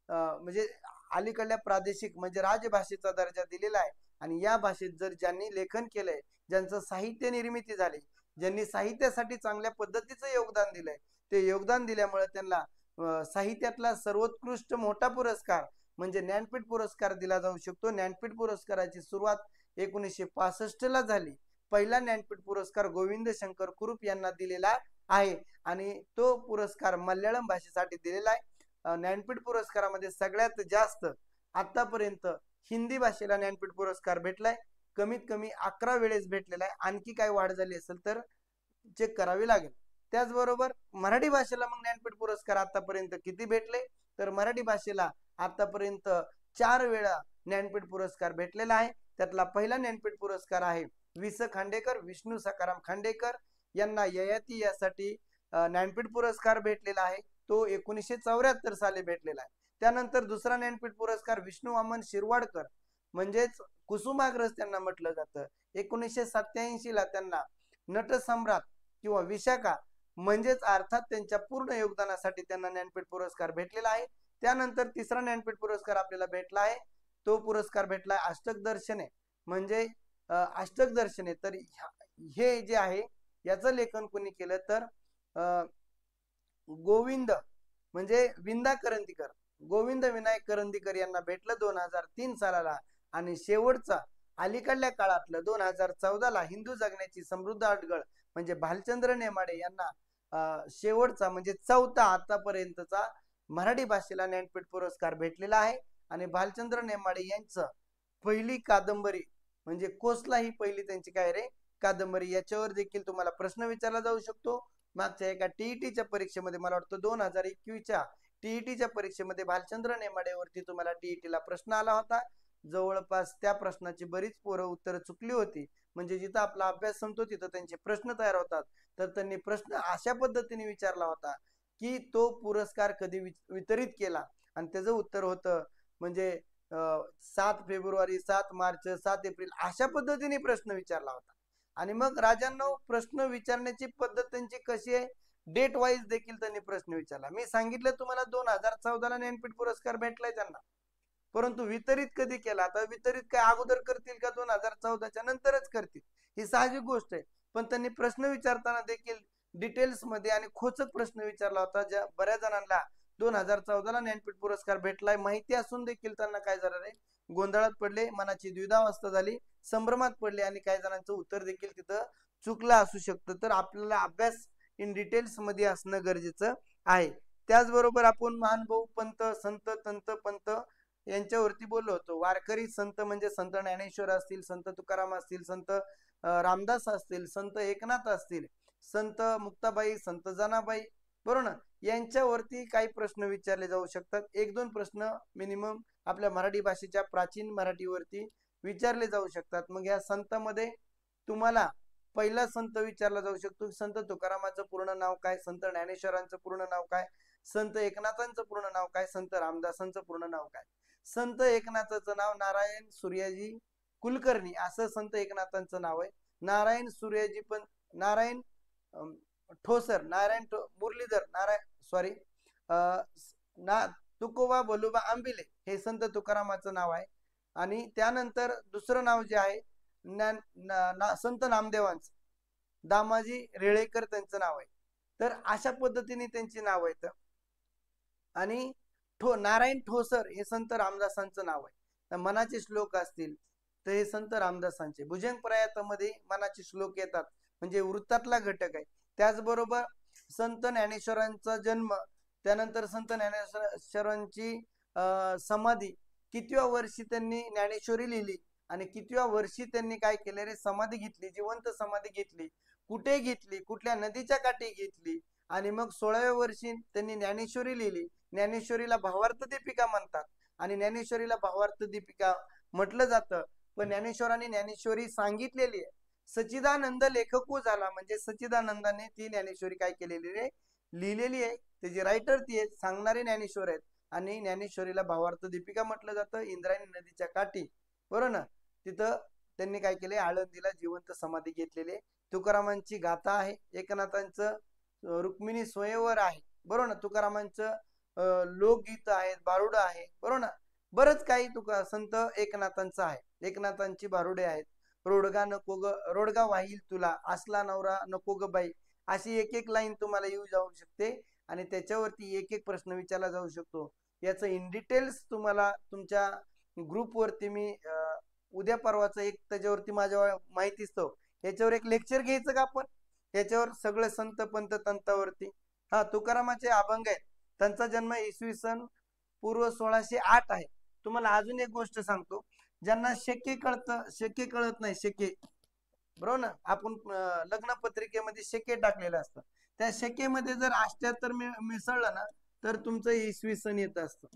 म्हणजे अलीकडल्या प्रादेशिक म्हणजे राजभाषेचा दर्जा दिलेला आहे. आणि या भाषेत जर ज्यांनी लेखन केलंय, ज्यांचं साहित्य निर्मिती झाली, ज्यांनी साहित्यासाठी चांगल्या पद्धतीचं योगदान दिलंय, ते योगदान दिल्यामुळे त्यांना साहित्यातला सर्वोत्कृष्ट मोठा पुरस्कार म्हणजे ज्ञानपीठ पुरस्कार दिला जाऊ शकतो. ज्ञानपीठ पुरस्काराची सुरुवात 1965 ला झाली. पहिला ज्ञानपीठ पुरस्कार गोविंद शंकर कुरूप यांना दिलेला आहे आणि तो पुरस्कार मल्याळम भाषेसाठी दिलेला आहे. ज्ञानपीठ पुरस्कारामध्ये सगळ्यात जास्त आतापर्यंत हिंदी भाषेला ज्ञानपीठ पुरस्कार भेटलाय, कमीत कमी 11 वेळेस भेटलेला आहे. आणखी काय वाढ झाली असेल तर चेक करावी लागेल. त्याचबरोबर मराठी भाषेला मग ज्ञानपीठ पुरस्कार आतापर्यंत किती भेटले? तर मराठी भाषेला आतापर्यंत 4 वेळा ज्ञानपीठ पुरस्कार भेटलेला आहे. त्यातला पहिला ज्ञानपीठ पुरस्कार आहे वि स खांडेकर, विष्णू सखाराम खांडेकर यांना ययाती यासाठी ज्ञानपीठ पुरस्कार भेटलेला आहे. तो 1974 साली भेटलेला आहे. त्यानंतर दुसरा ज्ञानपीठ पुरस्कार विष्णू वामन शिरवाडकर म्हणजेच कुसुमाग्रज त्यांना म्हटलं जातं. 1987 ला त्यांना नटसम्राट किंवा विशाखा म्हणजेच अर्थात त्यांच्या पूर्ण योगदानासाठी त्यांना ज्ञानपीठ पुरस्कार भेटलेला आहे. त्यानंतर तिसरा ज्ञानपीठ पुरस्कार आपल्याला भेटला आहे. तो पुरस्कार भेटला अष्टक दर्शने म्हणजे अष्टक दर्शने. तर हे जे आहे याचं लेखन कोणी केलं तर गोविंद म्हणजे विंदा करंदीकर, गोविंद विनायक करंदीकर यांना भेटलं 2003 सालाला. आणि शेवटचा अलीकडल्या काळातलं 2014ला हिंदू जगण्याची समृद्ध अडगळ म्हणजे भालचंद्र नेमाडे यांना शेवटचा म्हणजे चौथा आतापर्यंतचा मराठी भाषेला ज्ञानपीठ पुरस्कार भेटलेला आहे. आणि भालचंद्र नेमाडे यांचं पहिली कादंबरी म्हणजे कोसला ही पहिली त्यांची काय रे कादंबरी, याच्यावर देखील तुम्हाला प्रश्न विचारला जाऊ शकतो. मागच्या एका टीईटीच्या परीक्षेमध्ये मला वाटतं 2021च्या टीईटीच्या परीक्षेमध्ये भालचंद्र नेमाडेवरती तुम्हाला टीईटीला प्रश्न आला होता. जवळपास त्या प्रश्नाची बरीच पोरं उत्तर चुकली होती. म्हणजे जिथं आपला अभ्यास संपतो तिथं त्यांचे प्रश्न तयार होतात. तर त्यांनी प्रश्न अशा पद्धतीने विचारला होता की तो पुरस्कार कधी वितरित केला, आणि त्याचं उत्तर होतं म्हणजे 7 फेब्रुवारी, 7 मार्च, 7 एप्रिल अशा पद्धतीने प्रश्न विचारला होता. आणि मग राजांनो प्रश्न विचारण्याची पद्धत त्यांची कशी आहे, डेट वाईज देखील त्यांनी प्रश्न विचारला. मी सांगितलं तुम्हाला 2014ला ज्ञानपीठ पुरस्कार भेटलाय त्यांना, परंतु वितरित कधी केला, आता वितरित काय अगोदर करतील का 2014च्या नंतरच करतील, ही साहजिक गोष्ट आहे. पण त्यांनी प्रश्न विचारताना देखील डिटेल्स मध्ये आणि खोचक प्रश्न विचारला होता, ज्या बऱ्याच जणांना 2014ला ज्ञानपीठ पुरस्कार भेटलाय माहिती असून देखील त्यांना काय झालं रे, गोंधळात पडले, मनाची द्विधावस्था झाली, संभ्रमात पडले, आणि काही जणांचं उत्तर देखील तिथं चुकलं असू शकतं. तर आपल्याला अभ्यास इन डिटेल्स मध्ये असणं गरजेचं आहे. त्याचबरोबर आपण महानुभाव पंत, संत, तंत, पंत यांच्यावरती बोललो होतो. वारकरी संत म्हणजे संत ज्ञानेश्वर असतील, संत तुकाराम असतील, संत रामदास असतील, संत एकनाथ असतील, संत मुक्ताबाई, संत जनाबाई, बरोबर ना, यांच्यावरती काही प्रश्न विचारले जाऊ शकतात. 1-2 प्रश्न मिनिमम आपल्या मराठी भाषेच्या प्राचीन मराठीवरती विचारले जाऊ शकतात. मग या संतांमध्ये तुम्हाला पहिला संत विचारला जाऊ शकतो, संत तुकारामाचं पूर्ण नाव काय, संत ज्ञानेश्वरांचं पूर्ण नाव काय, संत एकनाथांचं पूर्ण नाव काय, संत रामदासांचं पूर्ण नाव काय. संत एकनाथाचं नाव नारायण सूर्याजी कुलकर्णी असं संत एकनाथांचं नाव आहे. नारायण सूर्याजी पण नारायण ठोसर, नारायण मुरलीधर नारायण सॉरी ना तुकोबा बलुबा आंबिले हे संत तुकारामाचं नाव आहे. आणि त्यानंतर दुसरं नाव जे आहे संत नामदेवांचं, दामाजी रेळेकर त्यांचं नाव आहे. तर अशा पद्धतीने त्यांची नाव आहेत. आणि नारायण ठोसर हे संत रामदासांचं नाव आहे. तर मनाचे श्लोक असतील तर हे संत रामदासांचे. भुजंग प्रयातामध्ये मनाचे श्लोक येतात म्हणजे वृत्तातला घटक आहे. त्याचबरोबर संत ज्ञानेश्वरांचा जन्म, त्यानंतर संत ज्ञानेश्वरांची समाधी, कितव्या वर्षी त्यांनी ज्ञानेश्वरी लिहिली आणि कितव्या वर्षी त्यांनी काय केले रे, समाधी घेतली, जिवंत समाधी घेतली, कुठे घेतली, कुठल्या नदीच्या काठी घेतली, आणि मग 16व्या वर्षी त्यांनी ज्ञानेश्वरी लिहिली. ज्ञानेश्वरीला भावार्थ दीपिका म्हणतात आणि ज्ञानेश्वरीला भावार्थ दीपिका म्हटलं जातं. पण ज्ञानेश्वरांनी ज्ञानेश्वरी सांगितलेली आहे. सच्चिदानंद लेखकू झाला म्हणजे सच्चिदानंदाने ती ज्ञानेश्वरी काय केलेली आहे, लिहिलेली आहे. त्याची रायटर ती आहे, सांगणारे ज्ञानेश्वर आहेत. आणि ज्ञानेश्वरीला भावार्थ दीपिका म्हटलं जातं. इंद्रायणी नदीच्या काठी, बरोबर ना, तिथं त्यांनी काय केले, आळंदीला जिवंत समाधी घेतलेली आहे. तुकारामांची गाथा आहे, एकनाथांचं रुक्मिणी स्वयंवर आहे, बरोबर ना, तुकारामांचं लोकगीत आहेत, बारुड आहे, बरोबर ना, बरंच काही संत एकनाथांचं आहे. एकनाथांची बारुडे आहेत. रोडगा नको ग, रोडगा वाहील तुला, असला नवरा नको ग बाई, अशी एक एक लाईन तुम्हाला येऊ जाऊ शकते आणि त्याच्यावरती एक एक प्रश्न विचारला जाऊ शकतो. याचं इन डिटेल्स तुम्हाला तुमच्या ग्रुपवरती मी उद्या परवाचं एक त्याच्यावरती माझ्या माहितीच तो याच्यावर एक लेक्चर घ्यायचं का आपण, याच्यावर सगळं संत पंत तंतावरती. हा, तुकारामाचे अभंग आहेत. त्यांचा जन्म इसवी सन पूर्व 1608 आहे. तुम्हाला अजून एक गोष्ट सांगतो, ज्यांना शक्य कळत नाही, शक्य, बरोबर ना, आपण लग्न पत्रिकेमध्ये शक्य टाकलेलं असतं, त्या शक्यमध्ये जर 78 मिसळलं ना तर तुमचं इसवी सन येत असतं.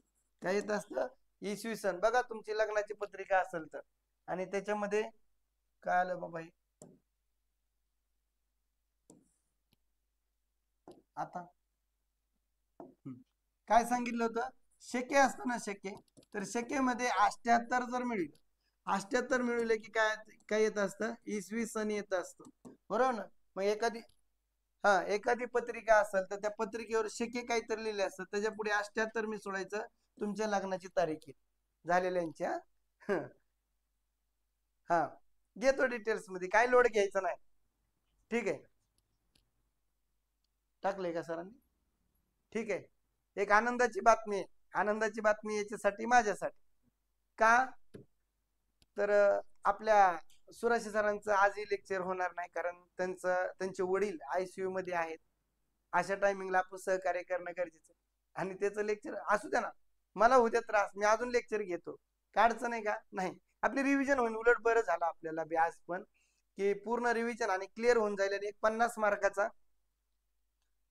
काय येत असतं, इसवी सन. बघा तुमची लग्नाची पत्रिका असेल तर, आणि त्याच्यामध्ये काय आलं बाबा, आता काय सांगितलं होतं, शक्य असतं ना, शक्य, तर शक्यमध्ये 78 जर मिळेल, 78 मिळवले की काय काय येत असतं, इसवी सन येत असतं, बरोबर ना. मग एखादी पत्रिका असेल तर त्या पत्रिकेवर शक्य काहीतरी लिहिले असतं, त्याच्या पुढे 78 मी सोडायचं, तुमच्या लग्नाची तारीख झालेल्यांच्या. हा, घेतो डिटेल्स मध्ये, काय लोड घ्यायचं नाही, ठीक आहे. टाकलंय का सरांनी? ठीक आहे. एक आनंदाची बातमी आहे, आनंदाची बातमी याच्यासाठी माझ्यासाठी का तर आपल्या सुराशी सरांचं आजही लेक्चर होणार नाही, कारण त्यांचे वडील ICU मध्ये आहेत. अशा टायमिंगला आपण सहकार्य करणं गरजेचं आणि त्याचं लेक्चर असू द्या ना, मला उद्या त्रास, मी अजून लेक्चर घेतो, काय अडचण आहे का? नाही. आपली रिव्हिजन होईल, उलट बरं झालं आपल्याला बी आज पण की पूर्ण रिव्हिजन आणि क्लिअर होऊन जाईल. आणि 50 मार्काचा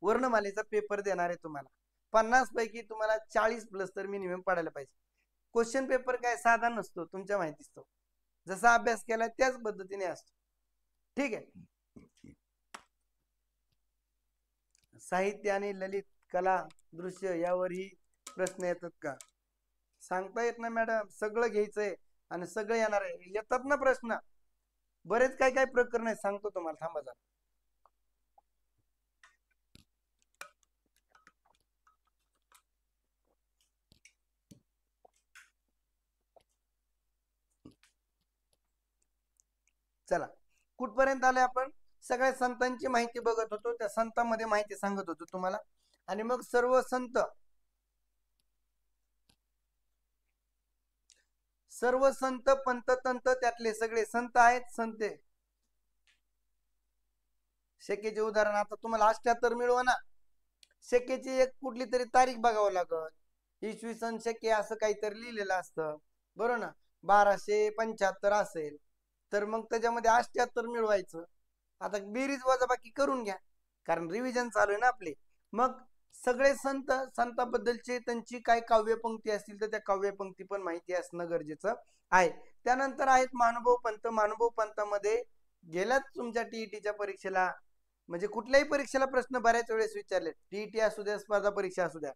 वर्णमालेचा पेपर देणार आहे तुम्हाला. 50 पैकी तुम्हाला 40+ तर मिनिमम पडायला पाहिजे. क्वेश्चन पेपर काय साधा नसतो, तुमच्या माहितीच तो, जसा अभ्यास केला त्याच पद्धतीने असतो. ठीक आहे. साहित्य आणि ललित कला दृश्य यावरही प्रश्न येतात का? सांगता येत ना मॅडम, सगळं घ्यायचंय आणि सगळं येणार आहे. येतात ना प्रश्न, बरेच काय काय प्रकरण आहे, सांगतो तुम्हाला, थांबा जरा. चला, कुठपर्यंत आले आपण? सगळ्या संतांची माहिती बघत होतो, त्या संतांमध्ये माहिती सांगत होतो तुम्हाला. आणि मग सर्व संत पंत तंत त्यातले सगळे संत आहेत. संते शक्यचे उदाहरण आता तुम्हाला 78 मिळवा ना, शक्यची एक कुठली तरी तारीख बघावं लागत, इसवी सन शक्य असं काहीतरी लिहिलेलं असतं, बरोबर ना. 1275 असेल तर मग त्याच्यामध्ये 78 मिळवायचं. आता बेरीज वजाबाकी करून घ्या, कारण रिव्हिजन चालू आहे ना आपले. मग सगळे संताबद्दलचे त्यांची काय काव्यपंक्ती असतील तर त्या काव्यपंक्ती पण माहिती असणं गरजेचं आहे. त्यानंतर आहेत महानुभव पंत. महानुभव पंतामध्ये गेल्याच तुमच्या टीईटीच्या परीक्षेला, म्हणजे कुठल्याही परीक्षेला प्रश्न बऱ्याच वेळेस विचारले, टीईटी असू द्या, स्पर्धा परीक्षा असू द्या,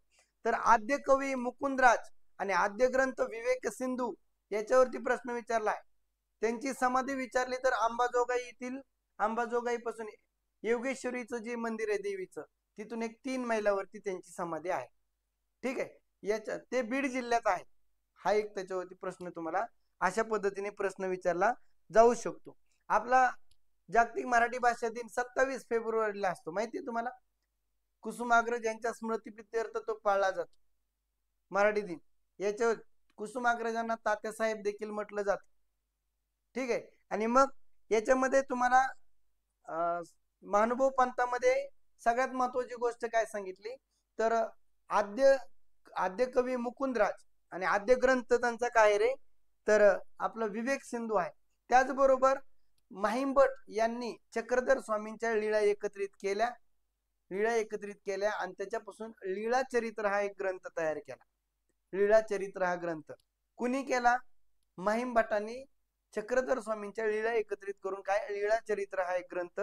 तर आद्य कवी मुकुंदराज आणि आद्य ग्रंथ विवेक सिंधू याच्यावरती प्रश्न विचारलाय. त्यांची समाधी विचारली तर अंबाजोगाई येथील, अंबाजोगाई पासून योगेश्वरीचं जे मंदिर आहे देवीचं, तिथून एक 3 मैलावरती त्यांची समाधी आहे. ठीक आहे. याच्या ते बीड जिल्ह्यात आहे. हा एक त्याच्यावरती प्रश्न तुम्हाला अशा पद्धतीने प्रश्न विचारला जाऊ शकतो. आपला जागतिक मराठी भाषा दिन 27 फेब्रुवारीला असतो, माहिती तुम्हाला. कुसुमाग्रज यांच्या स्मृतीप्रित्यर्थ तो पाळला जातो, मराठी दिन. याच्यावर कुसुमाग्रजांना तात्यासाहेब देखील म्हटलं जातं. ठीक आहे. आणि मग याच्यामध्ये तुम्हाला महानुभव पंथामध्ये सगळ्यात महत्वाची गोष्ट काय सांगितली तर आद्य कवी मुकुंदराज आणि आद्य ग्रंथ त्यांचा काय रे तर आपलं विवेक सिंधू आहे. त्याचबरोबर माहिमभट यांनी चक्रधर स्वामींच्या लीळा एकत्रित केल्या आणि त्याच्यापासून लीळा चरित्र हा एक ग्रंथ तयार केला. लीळा चरित्र हा ग्रंथ कुणी केला? माहिमभटांनी चक्रधर स्वामींच्या लीळा एकत्रित करून काय लीळा चरित्र हा एक ग्रंथ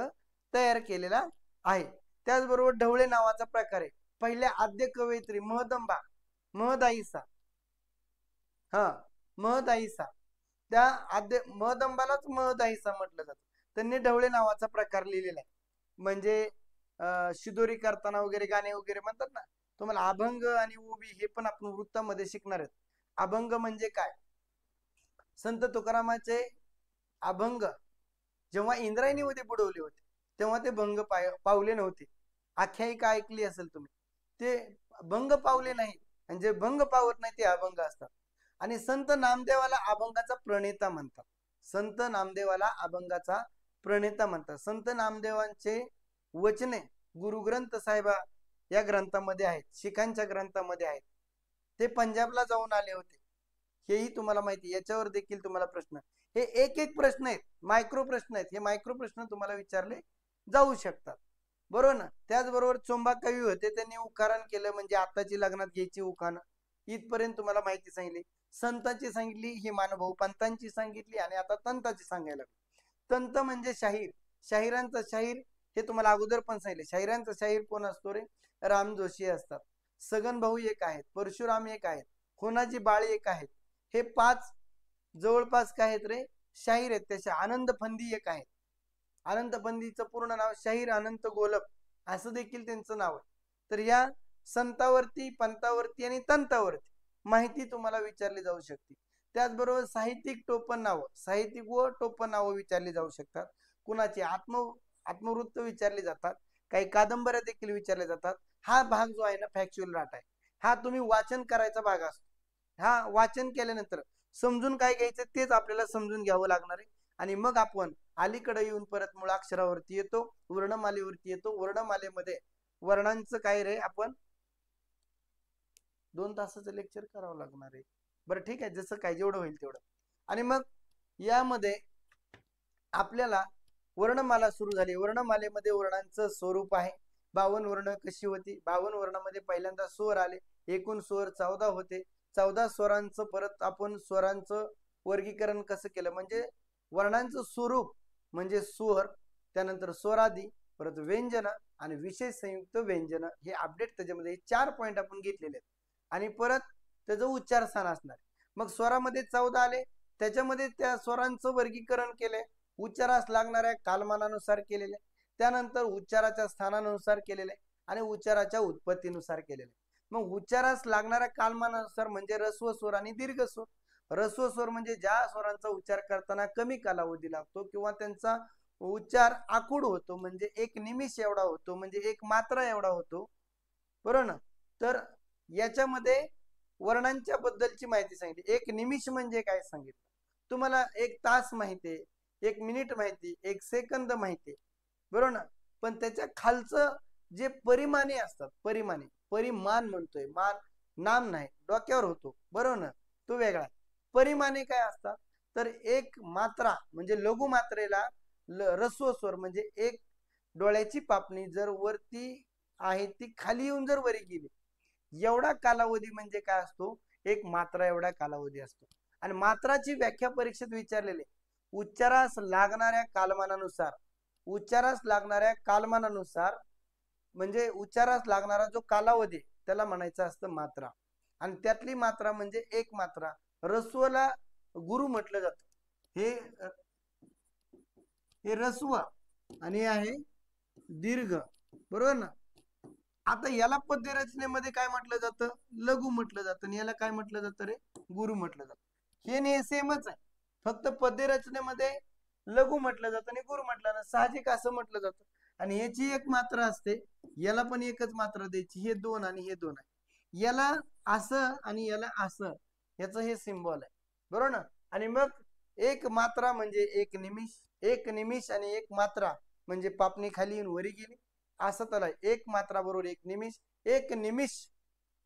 तयार केलेला आहे. त्याचबरोबर ढवळे नावाचा प्रकार आहे. पहिल्या आद्य कवयित्री महदाईसा त्या आद्य महदंबालाच महदाईसा म्हटलं जातं. त्यांनी ढवळे नावाचा प्रकार लिहिलेला आहे. म्हणजे शिदोरी करताना वगैरे गाणे वगैरे म्हणतात ना, तुम्हाला अभंग आणि ओवी हे पण आपण वृत्तामध्ये शिकणार आहेत. अभंग म्हणजे काय? संत तुकारामाचे अभंग जेव्हा इंद्रायणीमध्ये बुडवले होते तेव्हा ते भंग पावले नव्हते. आख्यायिका ऐकली असेल तुम्ही, ते भंग पावले नाही, आणि जे भंग पावत नाही ते अभंग असतात. आणि संत नामदेवाला अभंगाचा प्रणेता म्हणतात. संत नामदेवांचे वचने गुरुग्रंथ साहेबा या ग्रंथामध्ये आहेत, शिखांच्या ग्रंथामध्ये आहेत. ते पंजाबला जाऊन आले होते, हेही तुम्हाला माहिती. याच्यावर देखील तुम्हाला प्रश्न, हे एक प्रश्न आहेत, मायक्रो प्रश्न आहेत. हे मायक्रो प्रश्न तुम्हाला विचारले जाऊ शकतात, बरोबर ना. त्याचबरोबर चोंबा कवी होते, त्यांनी उखारण केलं, म्हणजे आताची लग्नात घ्यायची उखाणं, इथपर्यंत तुम्हाला माहिती सांगितली. संतांची सांगितली, ही महानुभव पंतांची सांगितली, आणि आता तंताची सांगायला. तंत म्हणजे शाहीर, शाहिरांचा शाहीर हे तुम्हाला अगोदर पण सांगितले. शाहिरांचा शाहीर कोण असतो रे? राम जोशी असतात. सगन भाऊ एक आहेत, परशुराम एक आहेत, होनाजी बाळे एक आहेत. हे 5 जवळपास काय आहेत रे? शाहीर आहेत. त्याच्या आनंद फंदी एक आहेत. अनंत फंदीचं पूर्ण नाव शाहीर अनंत गोलप असं देखील त्यांचं नाव आहे. तर या संतावरती, पंतावरती आणि तंतावरती माहिती तुम्हाला विचारली जाऊ शकते. त्याचबरोबर साहित्यिक टोपण नावं विचारली जाऊ शकतात. कुणाची आत्मवृत्त विचारली जातात, काही कादंबऱ्या देखील विचारल्या जातात. हा भाग जो आहे ना फॅक्च्युअल राहत आहे. हा तुम्ही वाचन करायचा भाग असतो। हा वाचन केल्यानंतर समजून काय घ्यायचं तेच आपल्याला समजून घ्यावं लागणार आहे। आणि मग आपण अलीकडे येऊन परत मुळाक्षरावरती येतो, वर्णमालेवरती येतो। वर्णमालेमध्ये वर्णांचं काय रे, आपण 2 तासाचं लेक्चर करावं लागणार आहे। बरं ठीक आहे, जसं काय जेवढं होईल तेवढं। आणि मग यामध्ये आपल्याला वर्णमाला सुरू झाली। वर्णमालेमध्ये वर्णांचं स्वरूप आहे। 52 वर्ण कशी होती? 52 वर्णामध्ये पहिल्यांदा स्वर आले, एकूण स्वर 14 होते। 14 स्वरांचं परत आपण स्वरांचं वर्गीकरण कसं केलं, म्हणजे वर्णांचं स्वरूप म्हणजे स्वर, त्यानंतर स्वरादी, परत व्यंजन आणि विशेष संयुक्त व्यंजन, हे अपडेट त्याच्यामध्ये 4 पॉइंट आपण घेतलेले आहेत। आणि परत त्याचं उच्चार स्थान असणार। मग स्वरामध्ये 14 आले, त्याच्यामध्ये त्या स्वरांचं वर्गीकरण केले, उच्चारास लागणाऱ्या कालमानानुसार केलेले, त्यानंतर उच्चाराच्या स्थानानुसार केलेले आणि उच्चाराच्या उत्पत्तीनुसार केलेले। मग उच्चारास लागणाऱ्या कालमानानुसार म्हणजे ऱ्हस्व स्वर आणि दीर्घ स्वर। ऱ्हस्व स्वर म्हणजे ज्या स्वरांचा उच्चार करताना कमी कालावधी लागतो किंवा त्यांचा उच्चार आखूड होतो, म्हणजे एक निमिष एवढा होतो, म्हणजे एक मात्रा एवढा होतो, बरोबर ना। तर याच्यामध्ये वर्णांच्या बद्दलची माहिती सांगितली। एक निमिष म्हणजे काय सांगितलं तुम्हाला, एक तास माहिती आहे, एक मिनिट माहिती, एक सेकंद माहिती, बरोबर ना। पण त्याच्या खालचं जे परिमाणे असतात, परिमाण म्हणतोय, मान नाम नाही, डोक्यावर होतो, बरोबर ना, तो वेगळा। परिमाणे काय असतात, तर एक मात्रा म्हणजे लघु मात्रेला ऱ्हस्व स्वर म्हणजे एक डोळ्याची पापणी जर वरती आहे ती खाली येऊन जर वरी गेली, एवढा कालावधी म्हणजे काय असतो, एक मात्रा एवढा कालावधी असतो। आणि मात्राची व्याख्या परीक्षेत विचारलेली, उच्चारास लागणाऱ्या कालमानानुसार, उच्चारास लागणाऱ्या कालमानानुसार म्हणजे उच्चारास लागणारा जो कालावधी त्याला म्हणायचं असतं मात्रा। आणि त्यातली मात्रा म्हणजे एक मात्रा। ऱ्हस्वला गुरु म्हटलं जातं, हे ऱ्हस्व आणि आहे दीर्घ, बरोबर ना। आता याला पद्य रचनेमध्ये काय म्हटलं जातं, लघु म्हटलं जातं, आणि याला काय म्हटलं जातं रे, गुरु म्हटलं जातं। हे सेमच आहे, फक्त पद्य रचनेमध्ये लघु म्हटलं जातं आणि गुरु म्हटलं ना, साहजिक असं म्हटलं जातं। आणि याची एक मात्रा असते, याला पण एकच मात्रा द्यायची, हे 2 आणि हे 2 आहे, याला असं आणि याला असं, याचं हे सिम्बॉल आहे, बरोबर ना। आणि मग एक मात्रा म्हणजे एक निमिष, एक निमिष आणि एक मात्रा म्हणजे पापणी खाली येऊन वरी गेली, असं त्याला एक मात्रा बरोबर एक निमिष, एक निमिष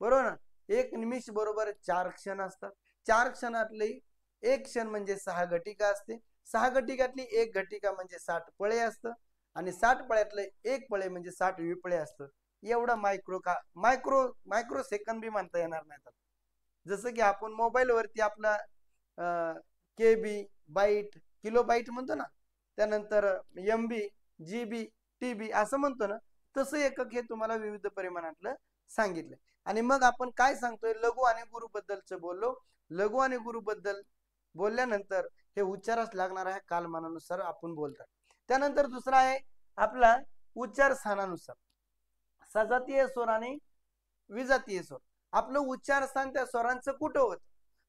बरोबर ना, एक निमिष बरोबर 4 क्षण असतात। 4 क्षणातले एक क्षण म्हणजे 6 घटिका असते, 6 घटिकातली एक घटिका म्हणजे 60 पळे असतं, आणि 60 पळ्यातले एक पळे म्हणजे 60 विपळे असतं। एवढं मायक्रो सेकंद बी म्हणता येणार नाही। जसं की आपण मोबाईल वरती आपला केबी, बाईट, किलो बाईट म्हणतो ना, त्यानंतर MB, GB, TB असं म्हणतो ना, तसं एकक हे तुम्हाला विविध परिमाणातलं सांगितलं। आणि मग आपण काय सांगतोय, लघु आणि गुरु बद्दलचं बोललो। लघु आणि गुरु बद्दल बोलल्यानंतर हे उच्चारास लागणाऱ्या कालमानानुसार आपण बोलतात। त्यानंतर दुसरा आहे आपला उच्चार स्थानानुसार, सजातीय स्वर आणि विजातीय स्वर। आपलं उच्चार स्थान त्या स्वरांचं कुठं होत,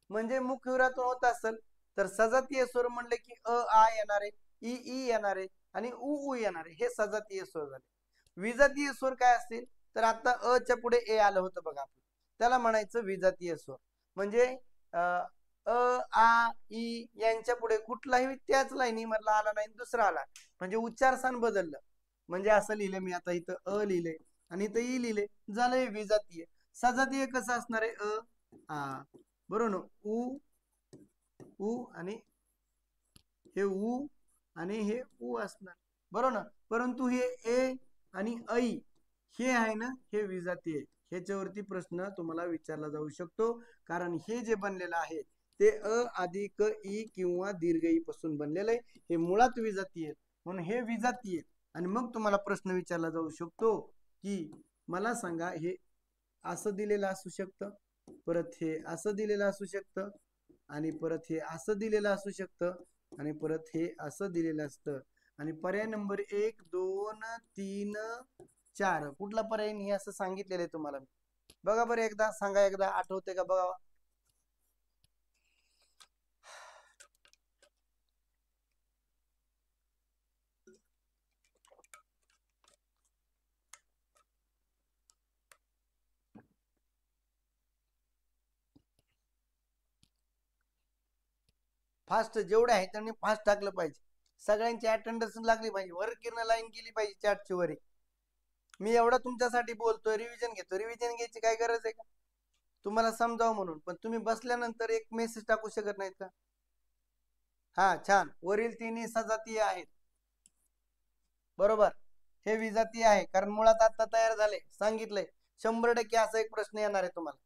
म्हणजे मुखविरातून होत असेल तर सजातीय स्वर म्हणले की अ आ येणारे, इ ई येणारे आणि उ ऊ येणारे, हे सजातीय स्वर झाले। विजातीय स्वर काय असतील, तर आता अ च्या पुढे ए आलं होतं बघा, त्याला म्हणायचं विजातीय स्वर। म्हणजे अ आ ई यांच्या पुढे कुठलाही त्याच लाईनी मधला आला नाही, दुसरा आला म्हणजे उच्चार स्थान बदललं। म्हणजे असं लिहिलं मी आता, इथं अ लिहिले आणि इथं ई लिहिले, झालं विजातीय। सजातीय कसं असणार आहे, अ आ, बरोबर ना, उ उ आणि हे उ आणि हे उ असणार, बरोबर ना। परंतु हे ए आणि ऐ हे आहे ना, हे विजातीय। ह्याच्यावरती प्रश्न तुम्हाला विचारला जाऊ शकतो, कारण हे जे बनलेलं आहे ते अ अधिक ई किंवा दीर्घ ई पासून बनलेलं आहे, हे मुळात विजातीय, म्हणून हे विजातीय। आणि मग तुम्हाला प्रश्न विचारला जाऊ शकतो की मला सांगा, हे असं दिलेलं असू शकतं, परत हे असं दिलेलं असू शकतं, आणि परत हे असं दिलेलं असू शकतं, आणि परत हे असं दिलेलं असतं, आणि पर्याय नंबर 1 2 3 4 कुठला पर्याय नाही असं सांगितलेलं आहे तुम्हाला। बघा बरं, एकदा सांगा, एकदा आठवते का बघा। फास्ट जेवढे आहे त्यांनी फास्ट टाकलं पाहिजे. सगळ्यांची अटेंडन्स लागली पाहिजे. वर किरण लाईन गेली पाहिजे चार्टची वरी. मी एवढा तुमच्यासाठी बोलतोय, रिव्हिजन घेतो. रिव्हिजन घ्यायची काय गरज आहे का तुम्हाला समजावं म्हणून? पण तुम्ही बसल्यानंतर एक मेसेज टाकू शकत नाहीत का? हा छान. वरील तिन्ही सजातीय आहेत. बरोबर. हे विजातीय आहे कारण मुळात आता तयार झाले. सांगितलंय 100% असा एक प्रश्न येणार आहे तुम्हाला.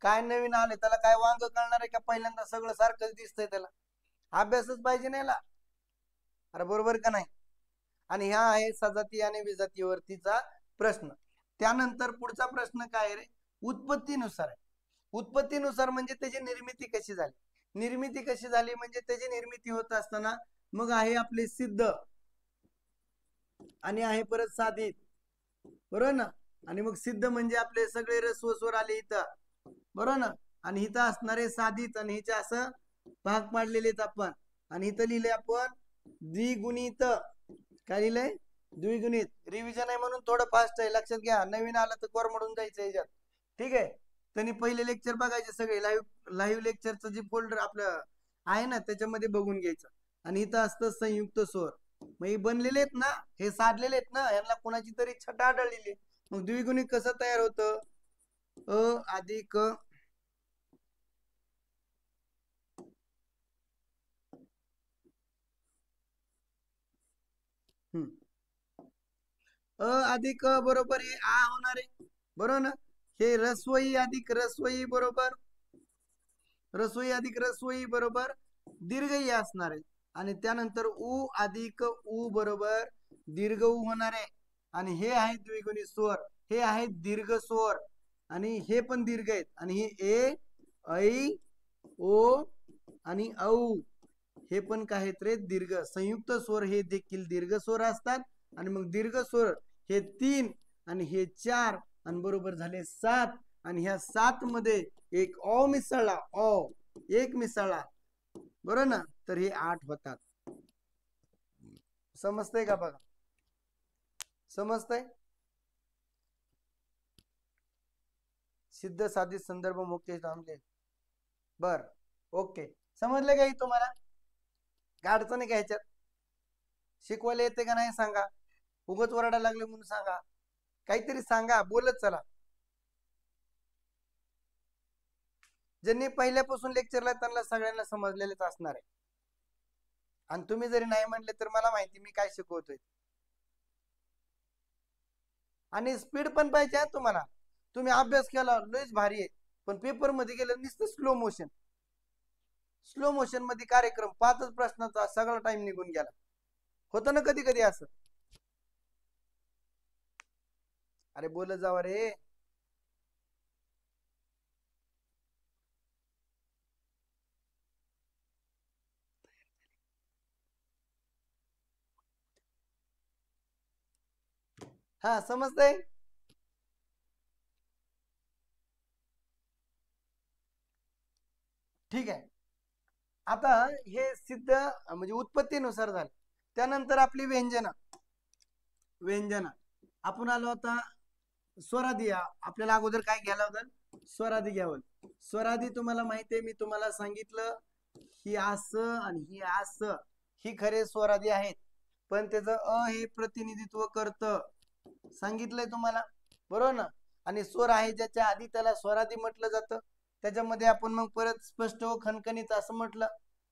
काय नवीन आले त्याला काय वांग कळणार आहे का? पहिल्यांदा सगळं सारखंच दिसतंय त्याला. अभ्यासच पाहिजे नाही ना. अरे बरोबर का नाही? आणि ह्या आहे सजातीय आणि विजातीयवरतीचा प्रश्न. त्यानंतर पुढचा प्रश्न काय रे? उत्पत्तीनुसार आहे. उत्पत्तीनुसार म्हणजे त्याची निर्मिती कशी झाली. निर्मिती कशी झाली म्हणजे त्याची निर्मिती होत असताना मग आहे आपले सिद्ध आणि आहे परत साधित. बरोबर ना? आणि मग सिद्ध म्हणजे आपले सगळे रस्व स्वर आले इथं. बरोबर ना? आणि इथं असणारे साधित आणि हिचे असं भाग पाडलेले आहेत आपण. आणि इथं लिहिले आपण द्विगुणित. काय लिहिलंय? द्विगुणित. रिव्हिजन आहे म्हणून थोडं फास्ट आहे, लक्षात घ्या. नवीन आलं तर कोरमडून जायचं याच्यात. ठीक आहे. त्यांनी पहिले लेक्चर बघायचे सगळे. लाईव्ह लेक्चरचं जे फोल्डर आपलं आहे ना त्याच्यामध्ये बघून घ्यायचं. आणि इथं असतं संयुक्त स्वर. मग हे बनलेले आहेत ना, हे साधलेले आहेत ना, यांना कोणाची तरी छटा आढळलेली. मग द्विगुणित कसं तयार होतं? अ अधिक अ अधिक बरोबर हे आ होणार आहे. बरोबर ना? हे रस्वई अधिक रस्वई बरोबर रसोई अधिक रसोई बरोबर दीर्घई असणार आहे. आणि त्यानंतर उ अधिक उ बरोबर दीर्घ उ होणार आहे. आणि हे आहे द्विगुणी स्वर. हे आहे दीर्घ स्वर आणि हे पण दीर्घ आहेत. आणि हे ए ऐ ओ आणि औ हे पण काय आहेत रे? दीर्घ. संयुक्त स्वर हे देखील दीर्घ स्वर असतात. आणि मग दीर्घ स्वर हे 3 आणि हे 4 आणि बरोबर झाले 7. आणि ह्या 7 मध्ये एक अ मिसळला, एक मिसळला. बरोबर ना? तर हे 8 होतात. समजतंय का? बघा, समजतंय? सिद्ध साधित संदर्भ मुख्य थांबले. बर, ओके. समजले का तुम्हाला? काय अडचणी का ह्याच्यात? शिकवायला येते का नाही सांगा. उगत वरडा लागले म्हणून सांगा. काहीतरी सांगा, बोलत चला. ज्यांनी पहिल्यापासून लेक्चरला त्यांना सगळ्यांना समजलेलेच असणार आहे. आणि तुम्ही जरी नाही म्हणले तर मला माहिती मी काय शिकवतोय. आणि स्पीड पण पाहिजे तुम्हाला. तुम्ही अभ्यास केला लयच भारी आहे, पण पेपर मध्ये गेलं नुसतं स्लो मोशन. स्लो मोशन मध्ये कार्यक्रम 5च प्रश्नाचा सगळा टाइम निघून गेला. होतं ना कधी कधी असं. अरे बोलत जावा रे. हा समजतंय? ठीक आहे. आता हे सिद्ध म्हणजे उत्पत्तीनुसार झालं. त्यानंतर आपली व्यंजना. व्यंजना आपण आलो आता स्वरादी. आपल्याला अगोदर काय घ्यायला होतं? स्वरादी घ्यावं. स्वरादी तुम्हाला माहिती आहे, मी तुम्हाला सांगितलं ही असं आणि ही असं ही खरे स्वरादी आहेत. पण त्याचं अ हे प्रतिनिधित्व करतं. सांगितलंय तुम्हाला. बरोबर ना? आणि स्वर आहे ज्याच्या आधी त्याला स्वरादी म्हटलं जातं. त्याच्यामध्ये आपण मग परत स्पष्ट व खणखणीत असं म्हटलं.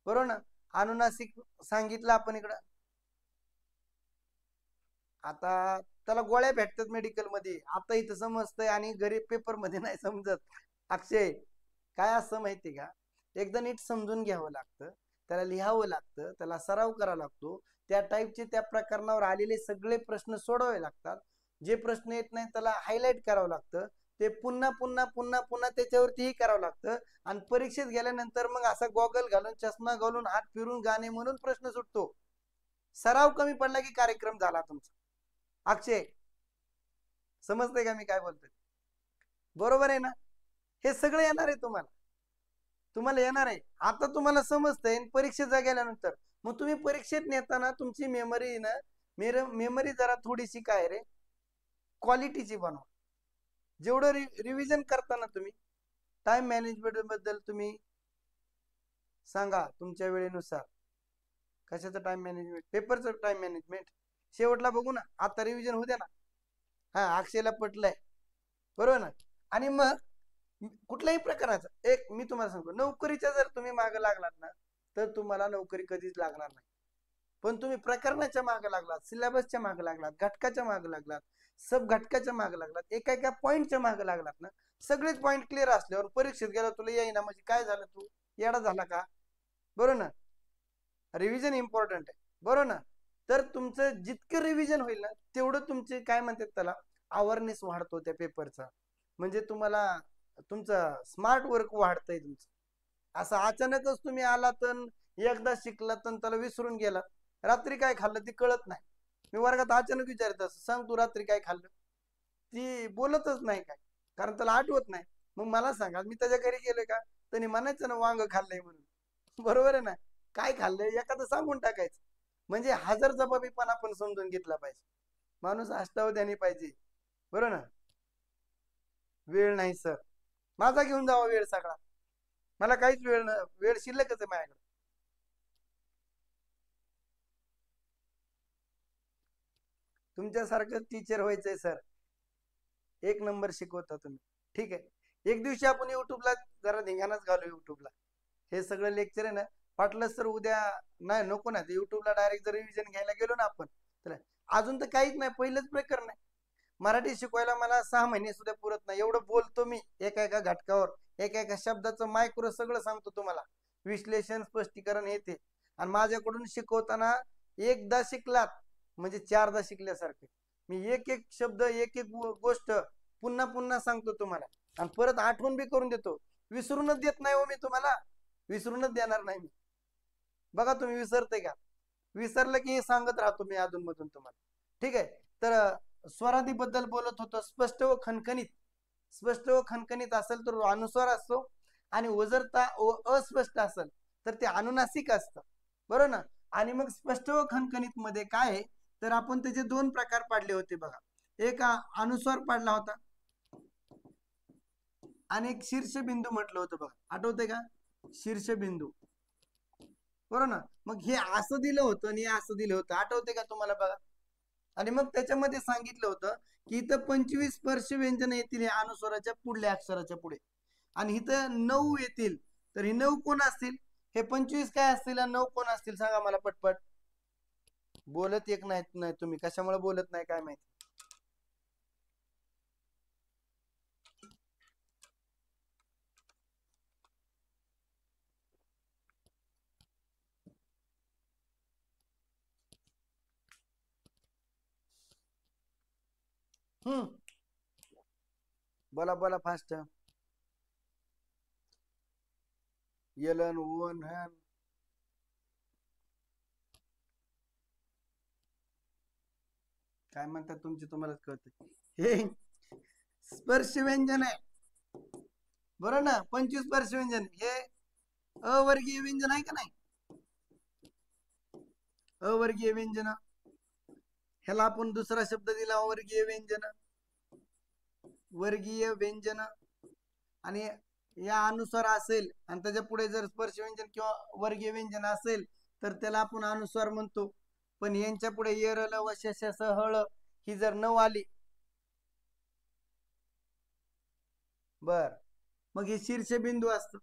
बरोबर ना? अनुनासिक सांगितलं आपण इकडं. आता त्याला गोळ्या भेटतात मेडिकल मध्ये. आता इथं समजतंय आणि गरीब पेपर मध्ये नाही समजत. अक्षय, काय असं माहिती का? एकदा नीट समजून घ्यावं लागतं, त्याला लिहावं लागतं, त्याला सराव करावा लागतो. त्या टाईपचे त्या प्रकरणावर आलेले सगळे प्रश्न सोडवावे लागतात. जे प्रश्न येत नाही त्याला हायलाइट करावं लागतं. ते पुन्हा पुन्हा पुन्हा पुन्हा त्याच्यावरतीही करावं लागतं. आणि परीक्षेत गेल्यानंतर मग असा गॉगल घालून चष्मा घालून हात फिरून गाणे म्हणून प्रश्न सुटतो. सराव कमी पडला की कार्यक्रम झाला तुमचा. अक्षय, समजतंय का मी काय बोलतोय? बरोबर आहे ना? हे सगळं येणार आहे तुम्हाला. तुम्हाला येणार आहे. आता तुम्हाला समजतंय. परीक्षेचा गेल्यानंतर मग तुम्ही परीक्षेत नेताना तुमची मेमरी ना, मेमरी जरा थोडीशी काय रे क्वालिटीची बनवा. जेवढं रिव्हिजन करताना तुम्ही टाइम मॅनेजमेंट बद्दल तुम्ही सांगा तुमच्या वेळेनुसार. कशाचं टाइम मॅनेजमेंट? पेपरचं टाइम मॅनेजमेंट. शेवटला बघू ना, आता रिव्हिजन होऊ द्या ना. हा, अक्षयला पटलंय, बरोबर ना. आणि मग कुठल्याही प्रकाराचा एक मी तुम्हाला सांगतो, नोकरीच्या जर तुम्ही मागे लागलात ना, तर तुम्हाला नोकरी कधीच लागणार नाही. पण तुम्ही प्रकरणाच्या मागे लागलात, सिलेबसच्या मागे लागलात, घटकाच्या मागे लागलात, सब घटकाच्या मागे लागलात, एका एका पॉईंटच्या मागे लागलात ना, सगळेच पॉईंट क्लिअर असल्यावर परीक्षेत गेला तुला येईना म्हणजे काय झालं, तू येडा झाला का? बरोबर ना. रिव्हिजन इम्पॉर्टंट आहे, बरोबर ना. तर तुमचं जितकं रिव्हिजन होईल ना, तेवढं तुमचे काय म्हणतात त्याला, अवेअरनेस वाढतो त्या पेपरचा. म्हणजे तुम्हाला तुमचं स्मार्ट वर्क वाढतंय तुमचं. असं अचानकच तुम्ही आला तर एकदा शिकला तर त्याला विसरून गेला. रात्री काय खाल्लं ते कळत नाही. मी वर्गात अचानक विचारत असं, सांग तू रात्री काय खाल्लं, ती बोलतच नाही काय, कारण त्याला आठवत नाही. मग मला सांगा, मी त्याच्या घरी गेले का, त्याने म्हणायचं ना वांग खाल्लंय म्हणून, बरोबर आहे ना. काय खाल्लंय एखादं सांगून टाकायचं. म्हणजे हजर जबाबीपणा आपण समजून घेतला पाहिजे. माणूस अष्टावधानी पाहिजे, बरोबर ना. वेळ नाही सर, माझा घेऊन जावा वेळ सगळा, मला काहीच वेळ शिल्लकच आहे माझ्याकडे. तुमच्यासारखं टीचर व्हायचंय सर, एक नंबर शिकवता तुम्ही. ठीक आहे, एक दिवशी आपण युट्यूबला जरा धिंगाणाच घालू. युट्यूबला हे सगळं लेक्चर आहे ना, वाटलं सर उद्या नाही नको ना, युट्यूबला डायरेक्ट जर रिव्हिजन घ्यायला गेलो ना आपण, तर अजून तर काहीच नाही, पहिलंच प्रकरण आहे. मराठी शिकवायला मला 6 महिने सुद्धा पुरत नाही, एवढं बोलतो मी एका एका घटकावर, एका एका शब्दाचं मायक्रो सगळं सांगतो तुम्हाला, विश्लेषण स्पष्टीकरण येते. आणि माझ्याकडून शिकवताना एकदा शिकलात म्हणजे चारदा शिकल्यासारखे. मी एक एक शब्द एक एक गोष्ट पुन्हा पुन्हा सांगतो तुम्हाला, आणि परत आठवण बी करून देतो. विसरूनच देत नाही हो मी तुम्हाला, विसरूनच देणार नाही मी. बघा तुम्ही विसरते का? विसरलं की हे सांगत राहतो मी अधून मधून तुम्हाला. ठीक आहे. तर स्वरादी बद्दल बोलत होतो. स्पष्ट व खणखणीत, स्पष्ट व खणखणीत असेल तर अनुस्वार असतो, आणि ओझरता अस्पष्ट असेल तर ते अनुनासिक असतं, बरोबर ना. आणि मग स्पष्ट व खणखणीत मध्ये काय आहे, तर आपण त्याचे 2 प्रकार पाडले होते बघा. एक अनुस्वार पाडला होता, आणि एक शीर्षबिंदू म्हटलं होतं बघा, आठवते का? शीर्षबिंदू, बरोबर ना. मग हे असं दिलं होतं आणि हे असं दिलं होतं, आठवते का तुम्हाला बघा. आणि मग त्याच्यामध्ये सांगितलं होतं की इथं 25 स्पर्श व्यंजन येतील या अनुस्वाराच्या पुढल्या अक्षराच्या पुढे, आणि इथं 9 येतील. तर हे 9 कोण असतील, हे 25 काय असतील आणि 9 कोण असतील, सांगा मला पटपट. बोलत एक नाही तुम्ही, कशामुळे बोलत नाही काय माहिती. हम्म, बोला बोला फास्ट. यलन वन हन. काय म्हणतात तुमची, तुम्हालाच कळत. हे स्पर्श व्यंजन आहे, बरोबर ना. 25 स्पर्श व्यंजन हे अवर्गीय व्यंजन आहे का नाही, अवर्गीय व्यंजन. ह्याला आपण दुसरा शब्द दिला, अवर्गीय व्यंजन, वर्गीय व्यंजन. आणि या अनुसार असेल आणि त्याच्या पुढे जर स्पर्श व्यंजन किंवा वर्गीय व्यंजन असेल तर त्याला आपण अनुस्वार म्हणतो. पण यांच्या पुढे येरल व शश हळ ही जर न आली, बर, मग हे शीर्षबिंदू असत.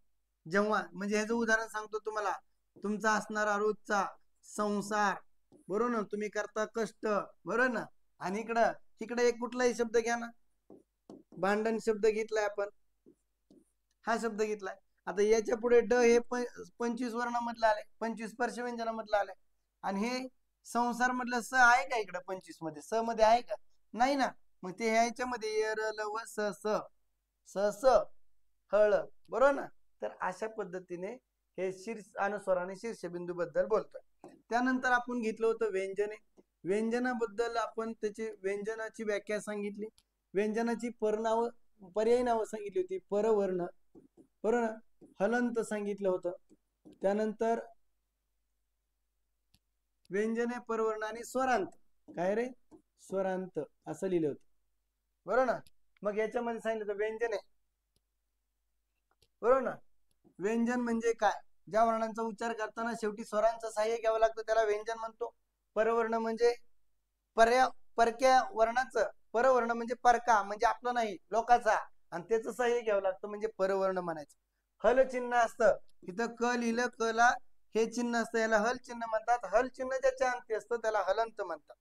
जेव्हा म्हणजे ह्याचं उदाहरण सांगतो तुम्हाला, तुमचा असणारा रोजचा संसार, बरोबर ना, तुम्ही करता कष्ट, बरोबर ना. आणि इकडं इकडे एक कुठलाही शब्द घ्या ना, भांडण शब्द घेतलाय आपण, हा शब्द घेतलाय. आता याच्या पुढे ड हे 25 वर्णामधलं आले, 25 स्पर्श व्यंजनामधलं आले. आणि हे संसार मधलं स आहे का इकडे 25 मध्ये, स मध्ये आहे का? नाही ना. मग ते ह्याच्यामध्ये यर ल व स स स स हळ, बरोबर ना. तर अशा पद्धतीने हे शीर्ष अनुस्वार आणि शीर्षबिंदू बद्दल बोलतोय. त्यानंतर आपण घेतलं होतं व्यंजने. व्यंजनाबद्दल आपण त्याची व्यंजनाची व्याख्या सांगितली, व्यंजनाची पर्यायी नावं सांगितली होती, परवर्ण, बरोबर ना, हलंत सांगितलं होतं. त्यानंतर व्यंजने, परवर्ण आणि स्वरांत. काय रे, स्वरांत असं लिहिलं होतं, बरोबर ना. मग याच्यामध्ये सांगितलं होतं व्यंजने, बरोबर ना. व्यंजन म्हणजे काय, ज्या वर्णांचा उच्चार करताना शेवटी स्वरांचं सहाय्य घ्यावं लागतं त्याला व्यंजन म्हणतो. परवर्ण म्हणजे परक्या वर्णाचं, परवर्ण म्हणजे परका म्हणजे आपलं नाही लोकाचा, आणि त्याचं सहाय्य घ्यावं लागतं म्हणजे परवर्ण म्हणायचं. हल चिन्ह असतं इथं क लिहिलं, क ला हे चिन्ह असतं, याला हल चिन्ह म्हणतात. हल चिन्ह ज्याच्या अंती असतं त्याला हलंत म्हणतात,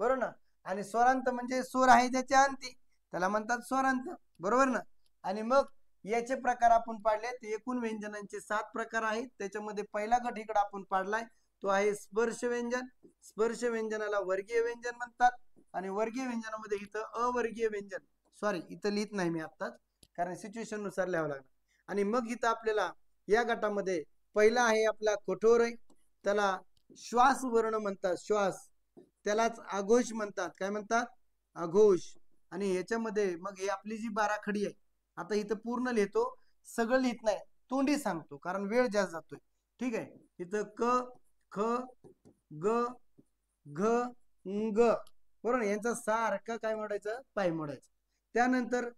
बरोबर ना. आणि स्वरांत म्हणजे स्वर आहे ज्याच्या अंती त्याला म्हणतात स्वरांत, बरोबर ना. आणि मग याचे प्रकार आपण पाडलेत. एकूण व्यंजनांचे 7 प्रकार आहेत. त्याच्यामध्ये पहिला गट इकडे आपण पाडलाय तो आहे स्पर्श व्यंजन. स्पर्श व्यंजनाला वर्गीय व्यंजन म्हणतात. आणि वर्गीय व्यंजनामध्ये इथं अवर्गीय व्यंजन, सॉरी इथं लिहित नाही मी आत्ताच कारण सिच्युएशन नुसार लिहावं लागलं. आणि मग इथं आपल्याला या गटामध्ये पहिला आहे आपला कठोर आहे, त्याला श्वास वर्ण म्हणतात, श्वास, त्यालाच आघोष म्हणतात. काय म्हणतात? आघोष. आणि याच्यामध्ये मग हे आपली जी बाराखडी आहे, आता इथं पूर्ण लिहितो, सगळं लिहित नाही, तोंडी सांगतो कारण वेळ जास्त जातोय. ठीक आहे. इथं क, ख, ग, घ, ग, बरोबर. यांचा सारखा काय मोडायचं? पाय मोडायचं. त्यानंतर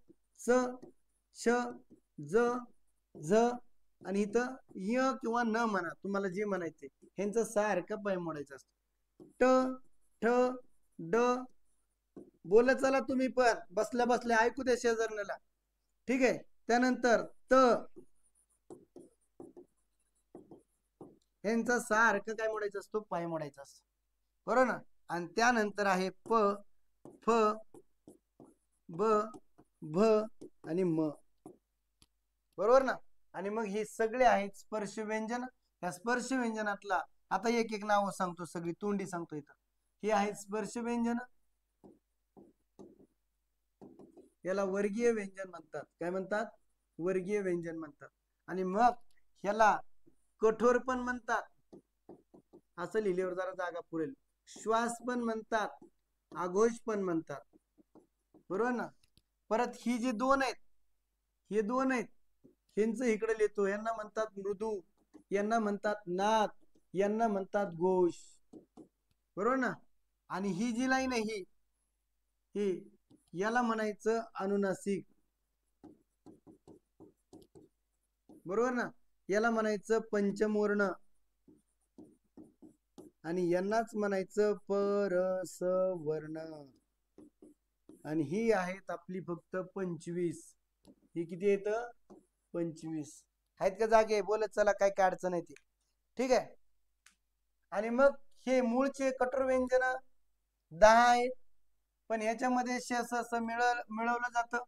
च, श, ज, झ, आणि इथं य किंवा न म्हणा, तुम्हाला जे म्हणायचे, ह्यांचं सारखं पाय मोडायचं असतं. ट, ठ, ड, बोलत चला तुम्ही पण बसल्या बसल्या, ऐकू द्या शेजारण्याला. ठीक आहे. त्यानंतर त, यांचा सारखं काय मोडायचं असतो? पाय मोडायचा असतो, बरोबर ना. आणि त्यानंतर आहे प, फ, ब, भ आणि म, बरोबर ना. आणि मग हे सगळे आहेत स्पर्श व्यंजन. या स्पर्श व्यंजनातला आता एक एक नाव सांगतो, सगळी तोंडी सांगतो. इथं हे आहेत स्पर्श व्यंजन, याला वर्गीय व्यंजन म्हणतात. काय म्हणतात? वर्गीय व्यंजन म्हणतात. आणि मग ह्याला कठोर पण म्हणतात, असं लिहिल्यावर जरा जागा पुरेल. श्वास पण म्हणतात, आघोष पण म्हणतात, बरोबर ना. परत ही जी दोन आहेत, हे दोन आहेत, ह्यांचं इकडे लिहितो, यांना म्हणतात मृदू, यांना म्हणतात नाद, यांना म्हणतात घोष, बरोबर ना. आणि ही जी लाईन आहे ही याला म्हणायचं अनुनासिक, बरोबर ना. याला म्हणायचं पंचमवर्ण, आणि यांनाच म्हणायचं परसवर्ण. आणि ही आहेत आपली फक्त 25. ही किती येत? 25 आहेत का जागे? बोलत चला, काय काय अडचण आहे ती. ठीक आहे. आणि मग हे मूळचे कठोर व्यंजन 10 आहेत, पण याच्यामध्ये शेष असं मिळवलं जातं.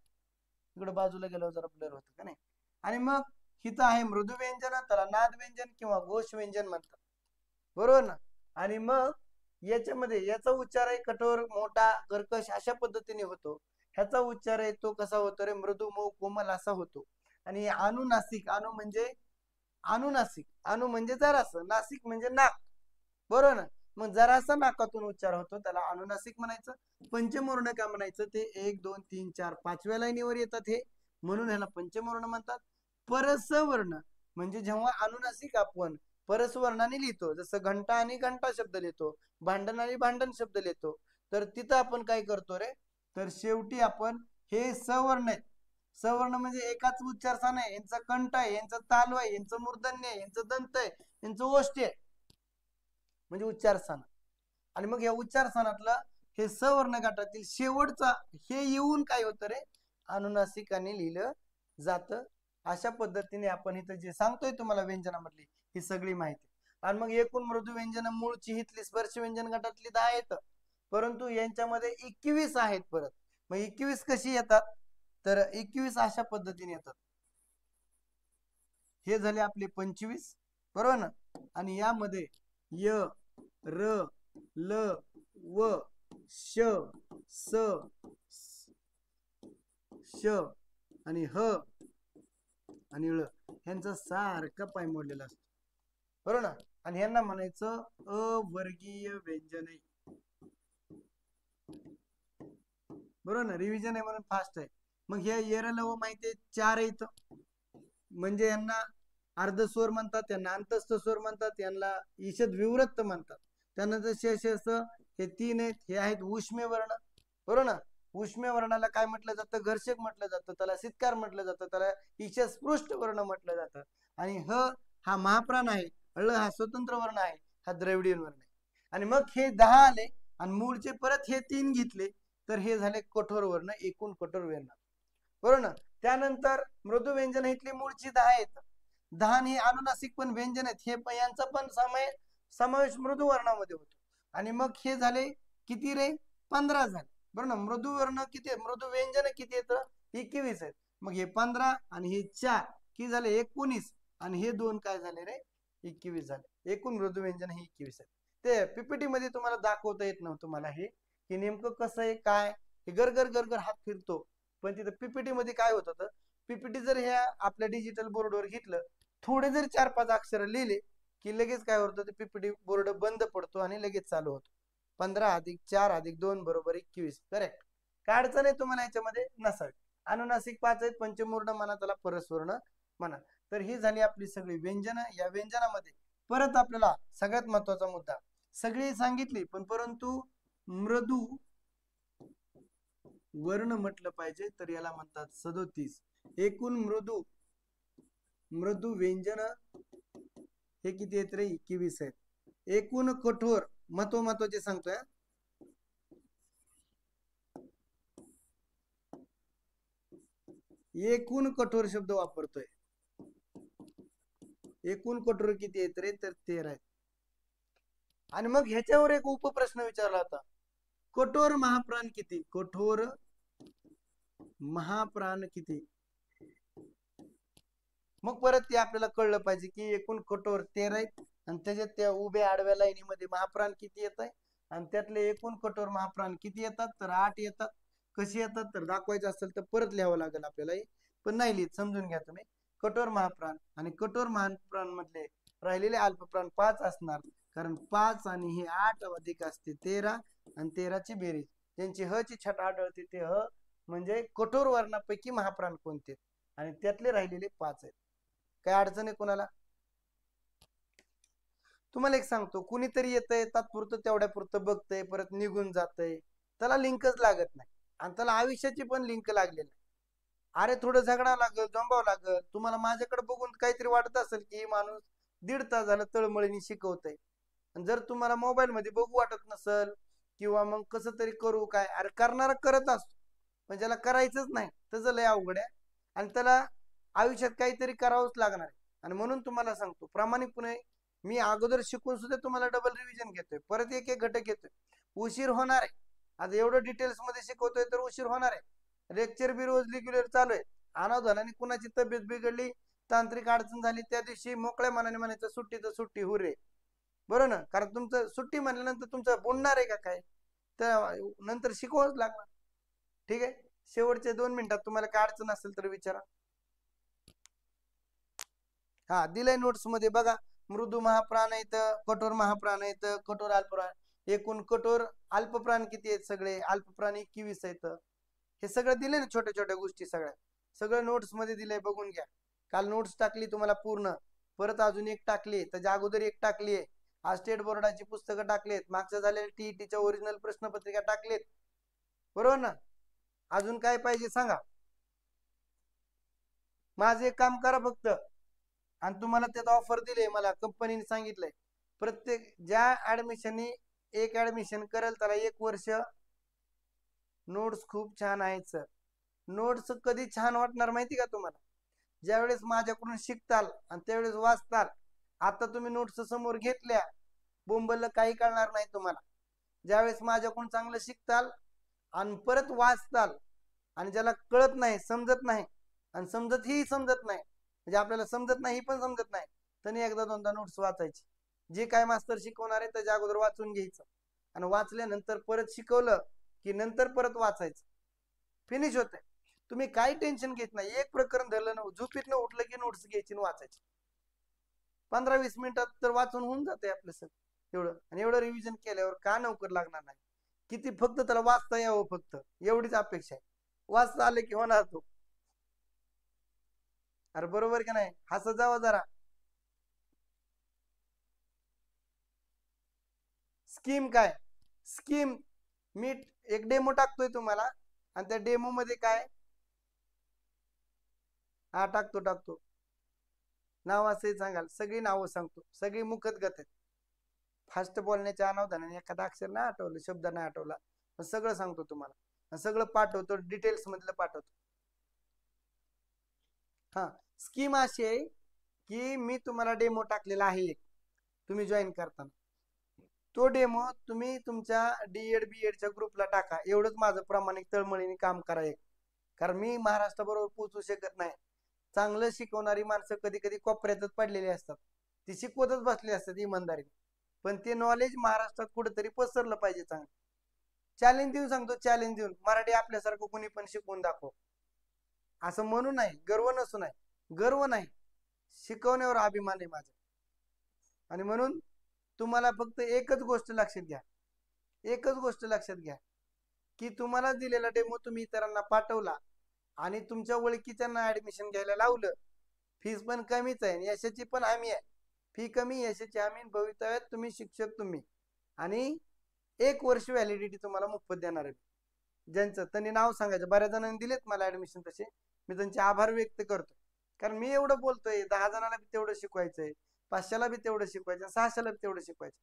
इकडे बाजूला गेल्यावर जरा ब्लर होतं का नाही. आणि मग हिचं आहे मृदू व्यंजन, त्याला नाद व्यंजन किंवा घोष व्यंजन म्हणतात, बरोबर ना. आणि मग याच्यामध्ये याचा उच्चार आहे कठोर, मोठा, कर्कश अशा पद्धतीने होतो. ह्याचा उच्चार आहे तो कसा होतो रे? मृदू, मऊ, कोमल असा होतो. आणि अनुनासिक, अनु म्हणजे अनुनासिक, अनु म्हणजे जरासं, नासिक म्हणजे नाक, बरोबर ना. मग जरासा नाकातून उच्चार होतो त्याला अनुनासिक म्हणायचं. पंचमवर्ण का म्हणायचं? ते 1 2 3 4 5व्या लाईनीवर येतात हे, म्हणून ह्याला पंचमवर्ण म्हणतात. परसवर्ण म्हणजे जेव्हा अनुनासिक आपण परसवर्णाने लिहितो, जसं घंटा आणि घंटा शब्द लिहितो, भांडण आणि भांडण शब्द लिहितो, तर तिथं आपण काय करतो रे? तर शेवटी आपण हे सवर्ण आहे, सवर्ण म्हणजे एकाच उच्चार आहे, यांचा कंठ आहे, यांचा तालु आहे, यांचं मूर्धन्य आहे, यांचं दंत आहे, यांचं ओष्ठी आहे, म्हणजे उच्चार स्थान. आणि मग या उच्चार स्थानातला हे सवर्ण गटातील शेवटचा हे येऊन काय होतं रे? अनुनासिकाने लिहिलं जातं. अशा पद्धतीने आपण इथं जे सांगतोय तुम्हाला व्यंजनामधली ही सगळी माहिती. आणि मग एकूण मृदू व्यंजन मूळची हितली स्पर्श व्यंजन गटातली 10 येतं, परंतु यांच्यामध्ये 21 आहेत परत. मग 21 कशी येतात? तर 21 अशा पद्धतीने येतात. हे झाले आपले 25, बरोबर ना. आणि यामध्ये य, र, ल, व, श, स, श आणि ह आणि ळ ह्यांचा सारखा पाय मोडलेला असतो, बरोबर ना. आणि ह्यांना म्हणायचं अवर्गीय व्यंजन आहे, बरोबर ना. रिव्हिजन आहे म्हणून फास्ट आहे. मग हे येरलव माहिती 4 आहेत, म्हणजे यांना अर्धस्वर म्हणतात, यांना अंतस्थ स्वर म्हणतात, यांना ईषद विवृत्त म्हणतात. त्यानंतर शेष हे 3 आहेत, हे आहेत उष्मे वर्ण, बरोबर ना. उष्मे वर्णाला काय म्हटलं जातं? घर्षक म्हटलं जातं, त्याला सितकार म्हटलं जातं, त्याला ईषद स्पृष्ट वर्ण म्हटलं जातं. आणि ह हा महाप्राण आहे, ळ हा स्वतंत्र वर्ण आहे, हा द्रविडीय वर्ण आहे. आणि मग हे 10 आले आणि मूळचे परत हे 3 घेतले तर हे झाले कठोर वर्ण, एकूण कठोर वर्ण. बरोबर ना. त्यानंतर मृदू व्यंजन इथली मूळची 10 आहेत. 10 हे अनुनासिक पण व्यंजन आहेत, हे यांचा पण समावेश मृदू वर्णामध्ये होतो. आणि मग हे झाले किती रे? 15 झाले. बरोबर ना. मृदू वर्ण किती, मृदू व्यंजन किती येतं? 21 आहेत. मग हे 15 आणि हे 4 किती झाले? 19. आणि हे 2 काय झाले रे? 21 झाले. एकूण मृदू व्यंजन हे 21 आहे. ते पीपीटी मध्ये तुम्हाला दाखवता येत नव्हतं मला हे, की नेमकं कसं आहे काय. हे गरगर गरगर हात फिरतो. पण तिथं पीपीटी मध्ये काय होत होतं, पीपीटी जर ह्या आपल्या डिजिटल बोर्डवर घेतलं, थोडे जर 4-5 अक्षर लिहिले की लगेच काय होतं, ते पीपीटी बोर्ड बंद पडतो आणि लगेच चालू होतो. 15 + 4 + 2 = 21. करेक्ट. काय अडचण आहे तुम्हाला याच्यामध्ये? नसावी. अनुनासिक 5 आहेत, पंचमूर्ण म्हणा, त्याला परस्वर्ण म्हणा. तर ही झाली आपली सगळी व्यंजन. या व्यंजनामध्ये परत आपल्याला सगळ्यात महत्वाचा मुद्दा, सगळी सांगितली पण परंतु मृदू वर्ण म्हटलं पाहिजे तर याला म्हणतात 37. एकूण मृदू व्यंजन हे किती आहेत रे? 21 आहेत. एकूण कठोर महत्वाचे सांगतोय, एकूण कठोर शब्द वापरतोय. एकूण कठोर किती आहेत रे? तर 13 आहेत. आणि मग ह्याच्यावर एक उपप्रश्न विचारला होता, कठोर महाप्राण किती? कठोर महाप्राण किती? मग परत ते आपल्याला कळलं पाहिजे की एकूण कठोर 13 आहेत आणि त्याच्यात त्या उभ्या आडव्या लाईनीमध्ये महाप्राण किती येत आहे आणि त्यातले एकूण कठोर महाप्राण किती येतात? तर 8 येतात. कशी येतात तर दाखवायचं असेल तर परत लिहावं लागेल आपल्याला, पण नाही लिहित, समजून घ्या तुम्ही. कठोर महाप्राण आणि कठोर महाप्राण मधले राहिलेले अल्पप्राण 5 असणार, कारण 5 आणि हे 8 अधिक असते 13 आणि 13ची बेरीज त्यांची ह ची छटा आढळते, ते ह म्हणजे कठोर वर्णापैकी महाप्राण कोणते, आणि त्यातले राहिलेले 5 आहेत. काय अडचण आहे कोणाला? तुम्हाला एक सांगतो, कुणीतरी येतंय तात्पुरतं तेवढ्या पुरतं बघतंय परत निघून जातंय, त्याला लिंकच लागत नाही आणि त्याला आयुष्याची पण लिंक लागलेली नाही. अरे थोडं झगडा लागल, जमवावं लागल. तुम्हाला माझ्याकडे बघून काहीतरी वाटत असेल की माणूस 1.5 तास झालं तळमळीने शिकवतंय, जर तुम्हाला मोबाईल मध्ये बघू वाटत नसल किंवा मग कसं तरी करू काय, अरे करणारा करत असतो पण ज्याला करायचंच नाही त्याचं लय अवघड आहे आणि त्याला आयुष्यात काहीतरी करावंच लागणार आहे. आणि म्हणून तुम्हाला सांगतो प्रामाणिकपणे, मी अगोदर शिकून सुद्धा तुम्हाला डबल रिव्हिजन घेतोय, परत एक एक घटक घेतोय. उशीर होणार आहे, आता एवढं डिटेल्स मध्ये शिकवतोय तर उशीर होणार आहे. लेक्चर बी रोज रेग्युलर चालू आहे. अनावधानाने कुणाची तब्येत बिघडली, तांत्रिक अडचण झाली, त्या दिवशी मोकळ्या मनाने म्हणायचं सुट्टी तर सुट्टी, हो रे. बरोबर ना. कारण तुमचं सुट्टी म्हणल्यानंतर तुमचं बुडणार आहे का काय, तर नंतर शिकवावंच लागणार. ठीक आहे. शेवटच्या 2 मिनिटात तुम्हाला काय अडचण असेल तर विचारा. हा दिलंय नोट्स मध्ये बघा, मृदू महाप्राण आहेत, कठोर महाप्राण आहेत, कठोर अल्पप्राण. एकूण कठोर अल्पप्राण किती आहेत? सगळे अल्पप्राण 21 आहेत. हे सगळं दिले ना, छोट्या छोट्या गोष्टी सगळ्या, सगळं नोट्स मध्ये दिलंय, बघून घ्या. काल नोट्स टाकली तुम्हाला पूर्ण, परत अजून एक टाकली, त्याच्या अगोदर एक टाकली आहे. आज स्टेट बोर्डाची पुस्तकं टाकलेत, मागच्या झालेल्या टीईटीच्या ओरिजिनल प्रश्नपत्रिका टाकलेत. बरोबर ना. अजून काय पाहिजे सांगा. माझं एक काम करा फक्त, आणि तुम्हाला त्यात ऑफर दिले, मला कंपनीने सांगितलंय, प्रत्येक ज्या ऍडमिशननी एक ऍडमिशन करेल त्याला 1 वर्ष नोट्स खूप छान आहेत सर. नोट्स कधी छान वाटणार माहिती का तुम्हाला? ज्यावेळेस माझ्याकडून शिकताल आणि त्यावेळेस वाचताल. आता तुम्ही नोट्स समोर घेतल्या, बोंबलला काही कळणार नाही तुम्हाला. ज्यावेळेस माझ्याकडून चांगलं शिकताल आणि परत वाचताल, आणि ज्याला कळत नाही, समजत नाही, आणि समजत नाही, म्हणजे आपल्याला समजत नाही पण समजत नाही, त्यांनी एकदा दोनदा नोट्स वाचायची. जे काय मास्तर शिकवणार आहे त्याच्या अगोदर वाचून घ्यायचं, आणि वाचल्यानंतर परत शिकवलं की नंतर परत वाचायचं. फिनिश होते. तुम्ही काही टेन्शन घेत नाही. एक प्रकरण धरलं ना, झोपेतनं उठलं की नोट्स घ्यायची आणि वाचायची. 15-20 मिनिटात तर वाचून होऊन जाते आपलं सर. एवढं आणि एवढं रिव्हिजन केल्यावर का नोकर लागणार नाही? किती फक्त त्याला वाचता यावं, फक्त एवढीच अपेक्षा आहे. वाचता आले की होणार तो. अरे बरोबर का नाही? हसत जावं जरा. स्कीम काय? स्कीम मी एक डेमो टाकतोय तुम्हाला, आणि त्या डेमो मध्ये काय, हा टाकतो. नाव असंही सांगाल, सगळी नावं सांगतो, सगळी मुखतगत आहेत. फास्ट बोलण्याच्या अनावधानाने एखादा अक्षर नाही आठवलं, शब्द नाही आठवला, पण सगळं सांगतो तुम्हाला, सगळं पाठवतो, डिटेल्स मधलं पाठवतो. हा, स्कीम अशी आहे की मी तुम्हाला डेमो टाकलेला आहे एक, तुम्ही जॉईन करताना तो डेमो तुम्ही तुमच्या डीएड बीएडच्या ग्रुपला टाका. एवढंच माझं प्रामाणिक तळमळीने काम करायचं, कारण मी महाराष्ट्राबरोबर पोहोचू शकत नाही. चांगलं शिकवणारी माणसं कधी कधी कोपऱ्यातच पडलेली असतात, ती शिकवतच बसली असतात इमानदारीने, पण ते नॉलेज महाराष्ट्रात कुठेतरी पसरलं पाहिजे. चांगलं चॅलेंज देऊन सांगतो, चॅलेंज देऊन मराठी आपल्यासारखं कोणी पण शिकवून दाखव, असं म्हणू नाही, गर्व नसू नाही, गर्व नाही, शिकवण्यावर अभिमान आहे माझा. आणि म्हणून तुम्हाला फक्त एकच गोष्ट लक्षात घ्या, एकच गोष्ट लक्षात घ्या की तुम्हाला दिलेला डेमो तुम्ही इतरांना पाठवला आणि तुमच्या ओळखीच्यांना ऍडमिशन घ्यायला लावलं, फीस पण कमीच आहे, यशाची पण हमी आहे, फी कमी, यशाची हमी, भवितव्यात तुम्ही शिक्षक तुम्ही, आणि 1 वर्ष व्हॅलिडिटी तुम्हाला मोफत देणार आहे. ज्यांचं त्यांनी नाव सांगायचं, बऱ्याच जणांनी दिलेत मला ऍडमिशन, तसे मी त्यांचे आभार व्यक्त करतो. कारण मी एवढं बोलतोय, 10 जणांना बी तेवढं शिकवायचंय, 500ला बी तेवढं शिकवायचं, 600ला बी तेवढं शिकवायचं.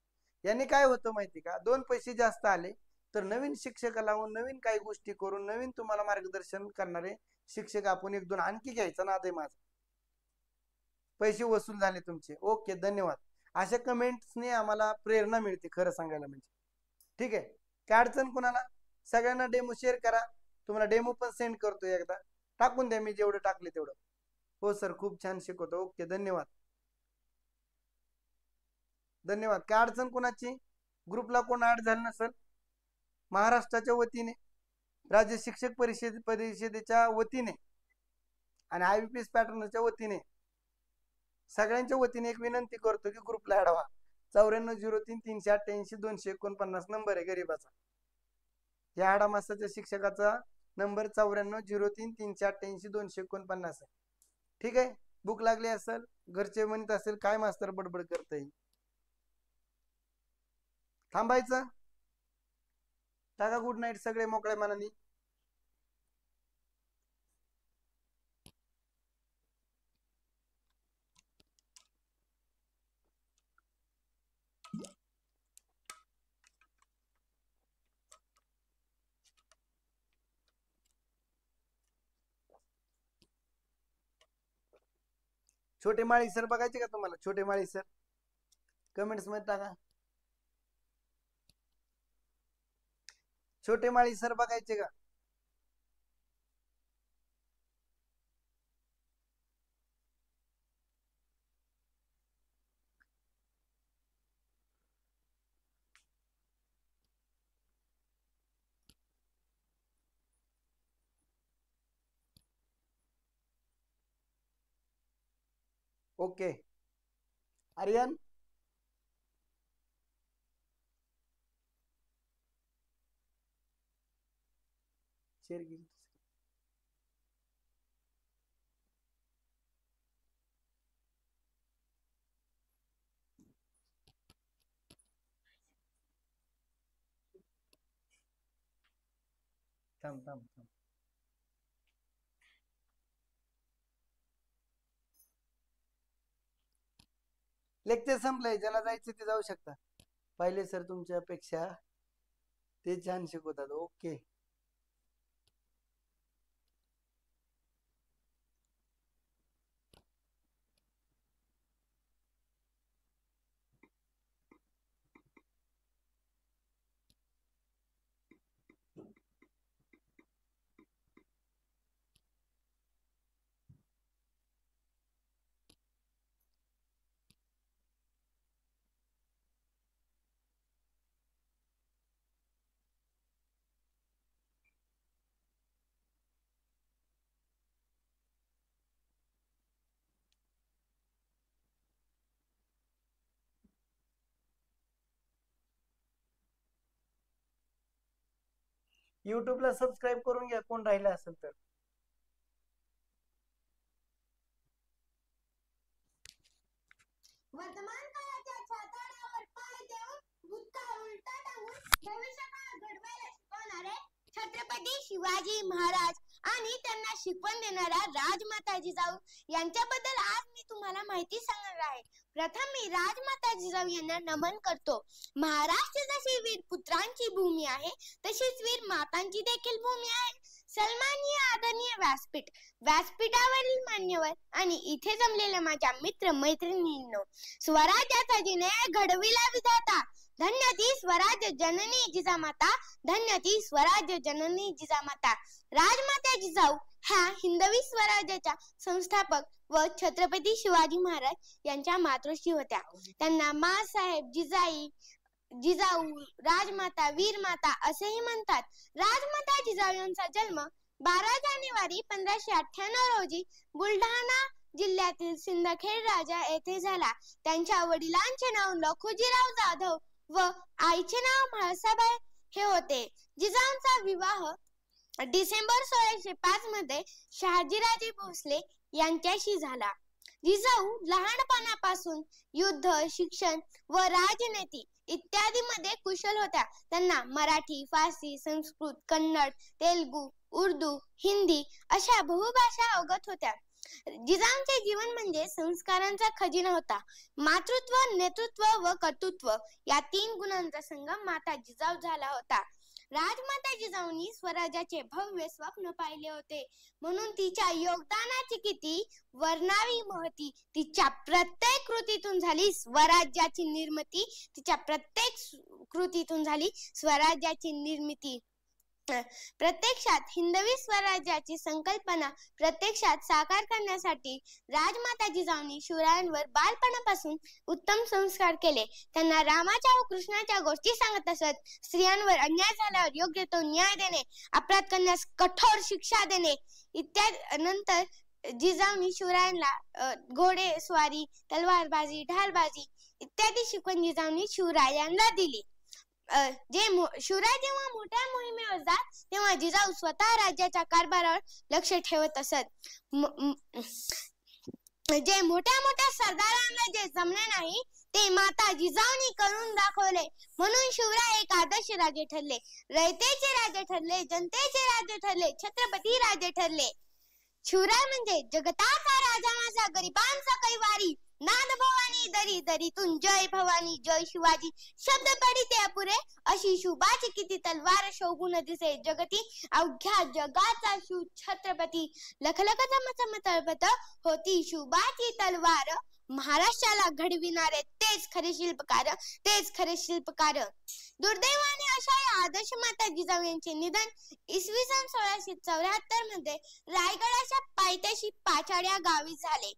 यांनी काय होतं माहिती का, 2 पैसे जास्त आले तर नवीन शिक्षक लावून, नवीन काही गोष्टी करून, नवीन तुम्हाला मार्गदर्शन करणारे शिक्षक आपण 1-2 आणखी घ्यायचा नाद आहे माझा. पैसे वसूल झाले तुमचे, ओके, धन्यवाद. अशा कमेंट्सने आम्हाला प्रेरणा मिळते खरं सांगायला म्हणजे. ठीक आहे, काय अडचण कोणाला, सगळ्यांना डेमो शेअर करा. तुम्हाला डेमो पण सेंड करतो, एकदा टाकून द्या, मी जेवढं टाकले तेवढं. हो सर, खूप छान शिकवतो, ओके, धन्यवाद, धन्यवाद. काय अडचण कोणाची, ग्रुपला कोण ऍड झालं नसेल, महाराष्ट्राच्या वतीने, राज्य शिक्षक परिषदेच्या वतीने आणि IBPS पॅटर्नच्या वतीने, सगळ्यांच्या वतीने एक विनंती करतो की ग्रुपला ऍड व्हा. 9403388249 नंबर आहे गरीबाचा, या आडा मासाच्या शिक्षकाचा नंबर 9403388249 आहे. ठीक आहे, बुक लागली असेल, घरचे म्हणत असेल काय मास्तर बडबड करतय, थांबायचं, टाका गुड नाईट सगळे मोकळ्या मनाने. छोटे माळी सर बघायचे का तुम्हाला, छोटे माळी सर, कमेंट्स मध्ये टाका, छोटे माळी सर बघायचे का. ओके, आर्यन शेअर केली, थांब थांब थांब, लेक्चर संपलंय, ज्याला जायचं ते जाऊ शकता. पहिले सर तुमच्यापेक्षा ते छान शिकवतात, ओके. युट्यूबला सबस्क्राईब करून घ्या कोण राहिलं असेल तर. वर्तमान काळाच्या छाताडावर पाय देऊन भूतकाळ उलटा टाकून भविष्यकाळ घडवायला शिकवणारे छत्रपती शिवाजी महाराज आणि त्यांना शिकवण देणाऱ्या राजमाता जिजाऊ यांच्याबद्दल आज मी तुम्हाला माहिती सांगणार आहे. प्रथम मी राजमाता जिजाऊ यांना नमन करतो. महाराष्ट्र जशी वीर पुत्रांची भूमी आहे तशीच वीर मातांची देखील भूमी आहे. सन्माननीय आदरणीय व्यासपीठ, व्यासपीठावरील मान्यवर आणि इथे जमलेल्या माझ्या मित्र मैत्रिणींनो, स्वराज्याचा जिने घडविला विधाता, धन्य ती स्वराज्य जननी जिजामाता, धन्य ती स्वराज्य जननी जिजामाता. राजमाता जिजाऊ ह्या हिंदवी स्वराज्याच्या संस्थापक व छत्रपती शिवाजी महाराज यांच्या मातोश्री होत्या. त्यांना माँसाहेब, जिजाई, जिजाऊ, राजमाता, वीरमाता असेही म्हणतात. राजमाता जिजाऊ यांचा जन्म 12 जानेवारी 1598 रोजी बुलढाणा जिल्ह्यातील सिंदखेड राजा येथे झाला. त्यांच्या वडिलांचे नाव लखुजीराव जाधव व आईचे नाव म्हाळसाबाई हे होते. जिजाऊंचा विवाह डिसेंबर 1605 मध्ये शहाजीराजे भोसले यांच्याशी झाला. जिजाऊ लहानपणापासून युद्ध, शिक्षण व राजनीती इत्यादी मध्ये कुशल होत्या. त्यांना मराठी, फारसी, संस्कृत, कन्नड, तेलुगू, उर्दू, हिंदी अशा बहुभाषा अवगत होत्या. जिजाऊंचे जीवन म्हणजे संस्कारांचा खजिना होता. मातृत्व, नेतृत्व व कर्तृत्व या 3 गुणांचा संगम माता जिजाऊ झाला होता. राजमाता जिजाऊंनी स्वराज्याचे भव्य स्वप्न पाहिले होते, म्हणून तिच्या योगदानाची किती वर्णावी महती. तिच्या प्रत्येक कृतीतून झाली स्वराज्याची निर्मिती, तिच्या प्रत्येक कृतीतून झाली स्वराज्याची निर्मिती. प्रत्यक्षात हिंदवी स्वराज्याची संकल्पना प्रत्यक्षात साकार करण्यासाठी राजमाता जिजाऊंनी शिवरायांवर बालपणापासून उत्तम संस्कार केले. त्यांना रामाच्या व कृष्णाच्या गोष्टी सांगत असत. स्त्रियांवर अन्याय झाल्यावर योग्य तो न्याय देणे, अपराध करण्यास कठोर शिक्षा देणे इत्यादी. नंतर जिजाऊंनी शिवरायांना घोडे स्वारी, तलवारबाजी, ढालबाजी इत्यादी शिकवण जिजाऊंनी शिवरायांना दिली. शिवराय जेव्हा मोठ्या मोहिमेवर जात तेव्हा जिजाऊ स्वतः राज्याच्या कारभारावर लक्ष ठेवत असत. जे मोठ्या मोठ्या सरदारांना जे जमले नाही ते माता जिजाऊंनी करून दाखवले, म्हणून शिवराय एक आदर्श राजे ठरले. रयतेचे राजे ठरले, जनतेचे राजे ठरले, छत्रपती राजे ठरले. शिवराय म्हणजे जगताचा राजा माझा, गरिबांचा कैवारी, नाद भवानी दरी दरीतून जय भवानी, जय शिवाजी शब्द पडिते अपुरे, अशी शुभाची किती तलवार शोभून दिसे जगती, अवघ्या जगाचा शिव छत्रपती, लखलख चमचम तळपत होती शुभाची तलवार, महाराष्ट्राला घडविणारे तेच खरे शिल्पकार, तेच खरे शिल्पकार. दुर्दैवाने अशा या आदर्श माता जिजाऊ यांचे निधन इसवी सन 1674 मध्ये रायगडाच्या पायथ्याशी पाचाड या गावी झाले.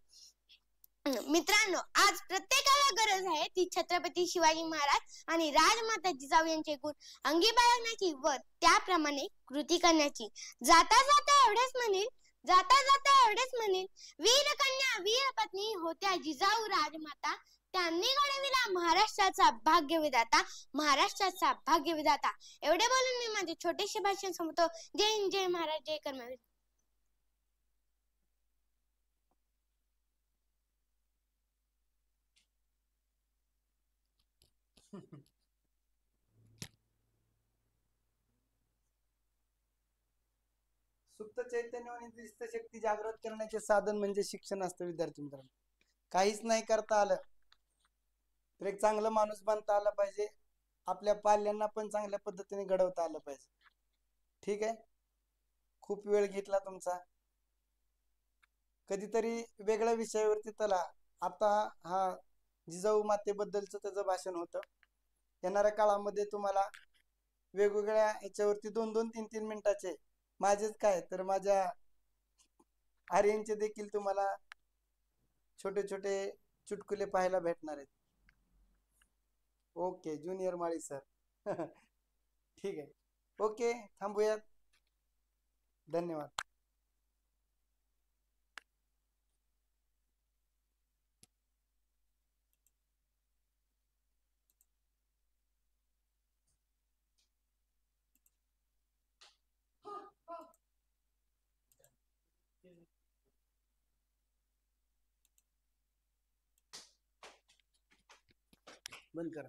मित्रांनो, आज प्रत्येकाला गरज आहे ती छत्रपती शिवाजी महाराज आणि राजमाता जिजाऊ यांचे गुण अंगी बाळगण्याची व त्याप्रमाणे कृती करण्याची. जाता जाता एवढेच म्हणेल, वीर कन्या वीर पत्नी होत्या जिजाऊ राजमाता, त्यांनी घडविला महाराष्ट्राचा भाग्यविधाता, महाराष्ट्राचा भाग्यविधाता. एवढे बोलून मी माझे छोटेसे भाषण संपवतो. जय हिंद, जय महाराज, जय कर्मवीर. सुप्त चैतन्य आणि दिस्त शक्ती जागृत करण्याचे साधन म्हणजे शिक्षण असतं. विद्यार्थी मित्रांनो, काहीच नाही करता आलं तर एक चांगला माणूस बनता आला पाहिजे, आपल्या पाल्यांना पण चांगल्या पद्धतीने घडवता आलं पाहिजे. ठीक आहे, खूप वेळ घेतला तुमचा. कधीतरी वेगळ्या विषयावरती चला. आता हा जिजाऊ मातेबद्दलचं त्याचं भाषण होतं. येणाऱ्या काळामध्ये तुम्हाला वेगवेगळ्या याच्यावरती 2-2, 3-3 मिनिटाचे माझेच काय तर माझ्या आर्यनचे देखील तुम्हाला छोटे छोटे चुटकुले पाहायला भेटणार आहेत. ओके ज्युनियर माळी सर. ठीक आहे, ओके थांबूयात. धन्यवाद. बंद करा.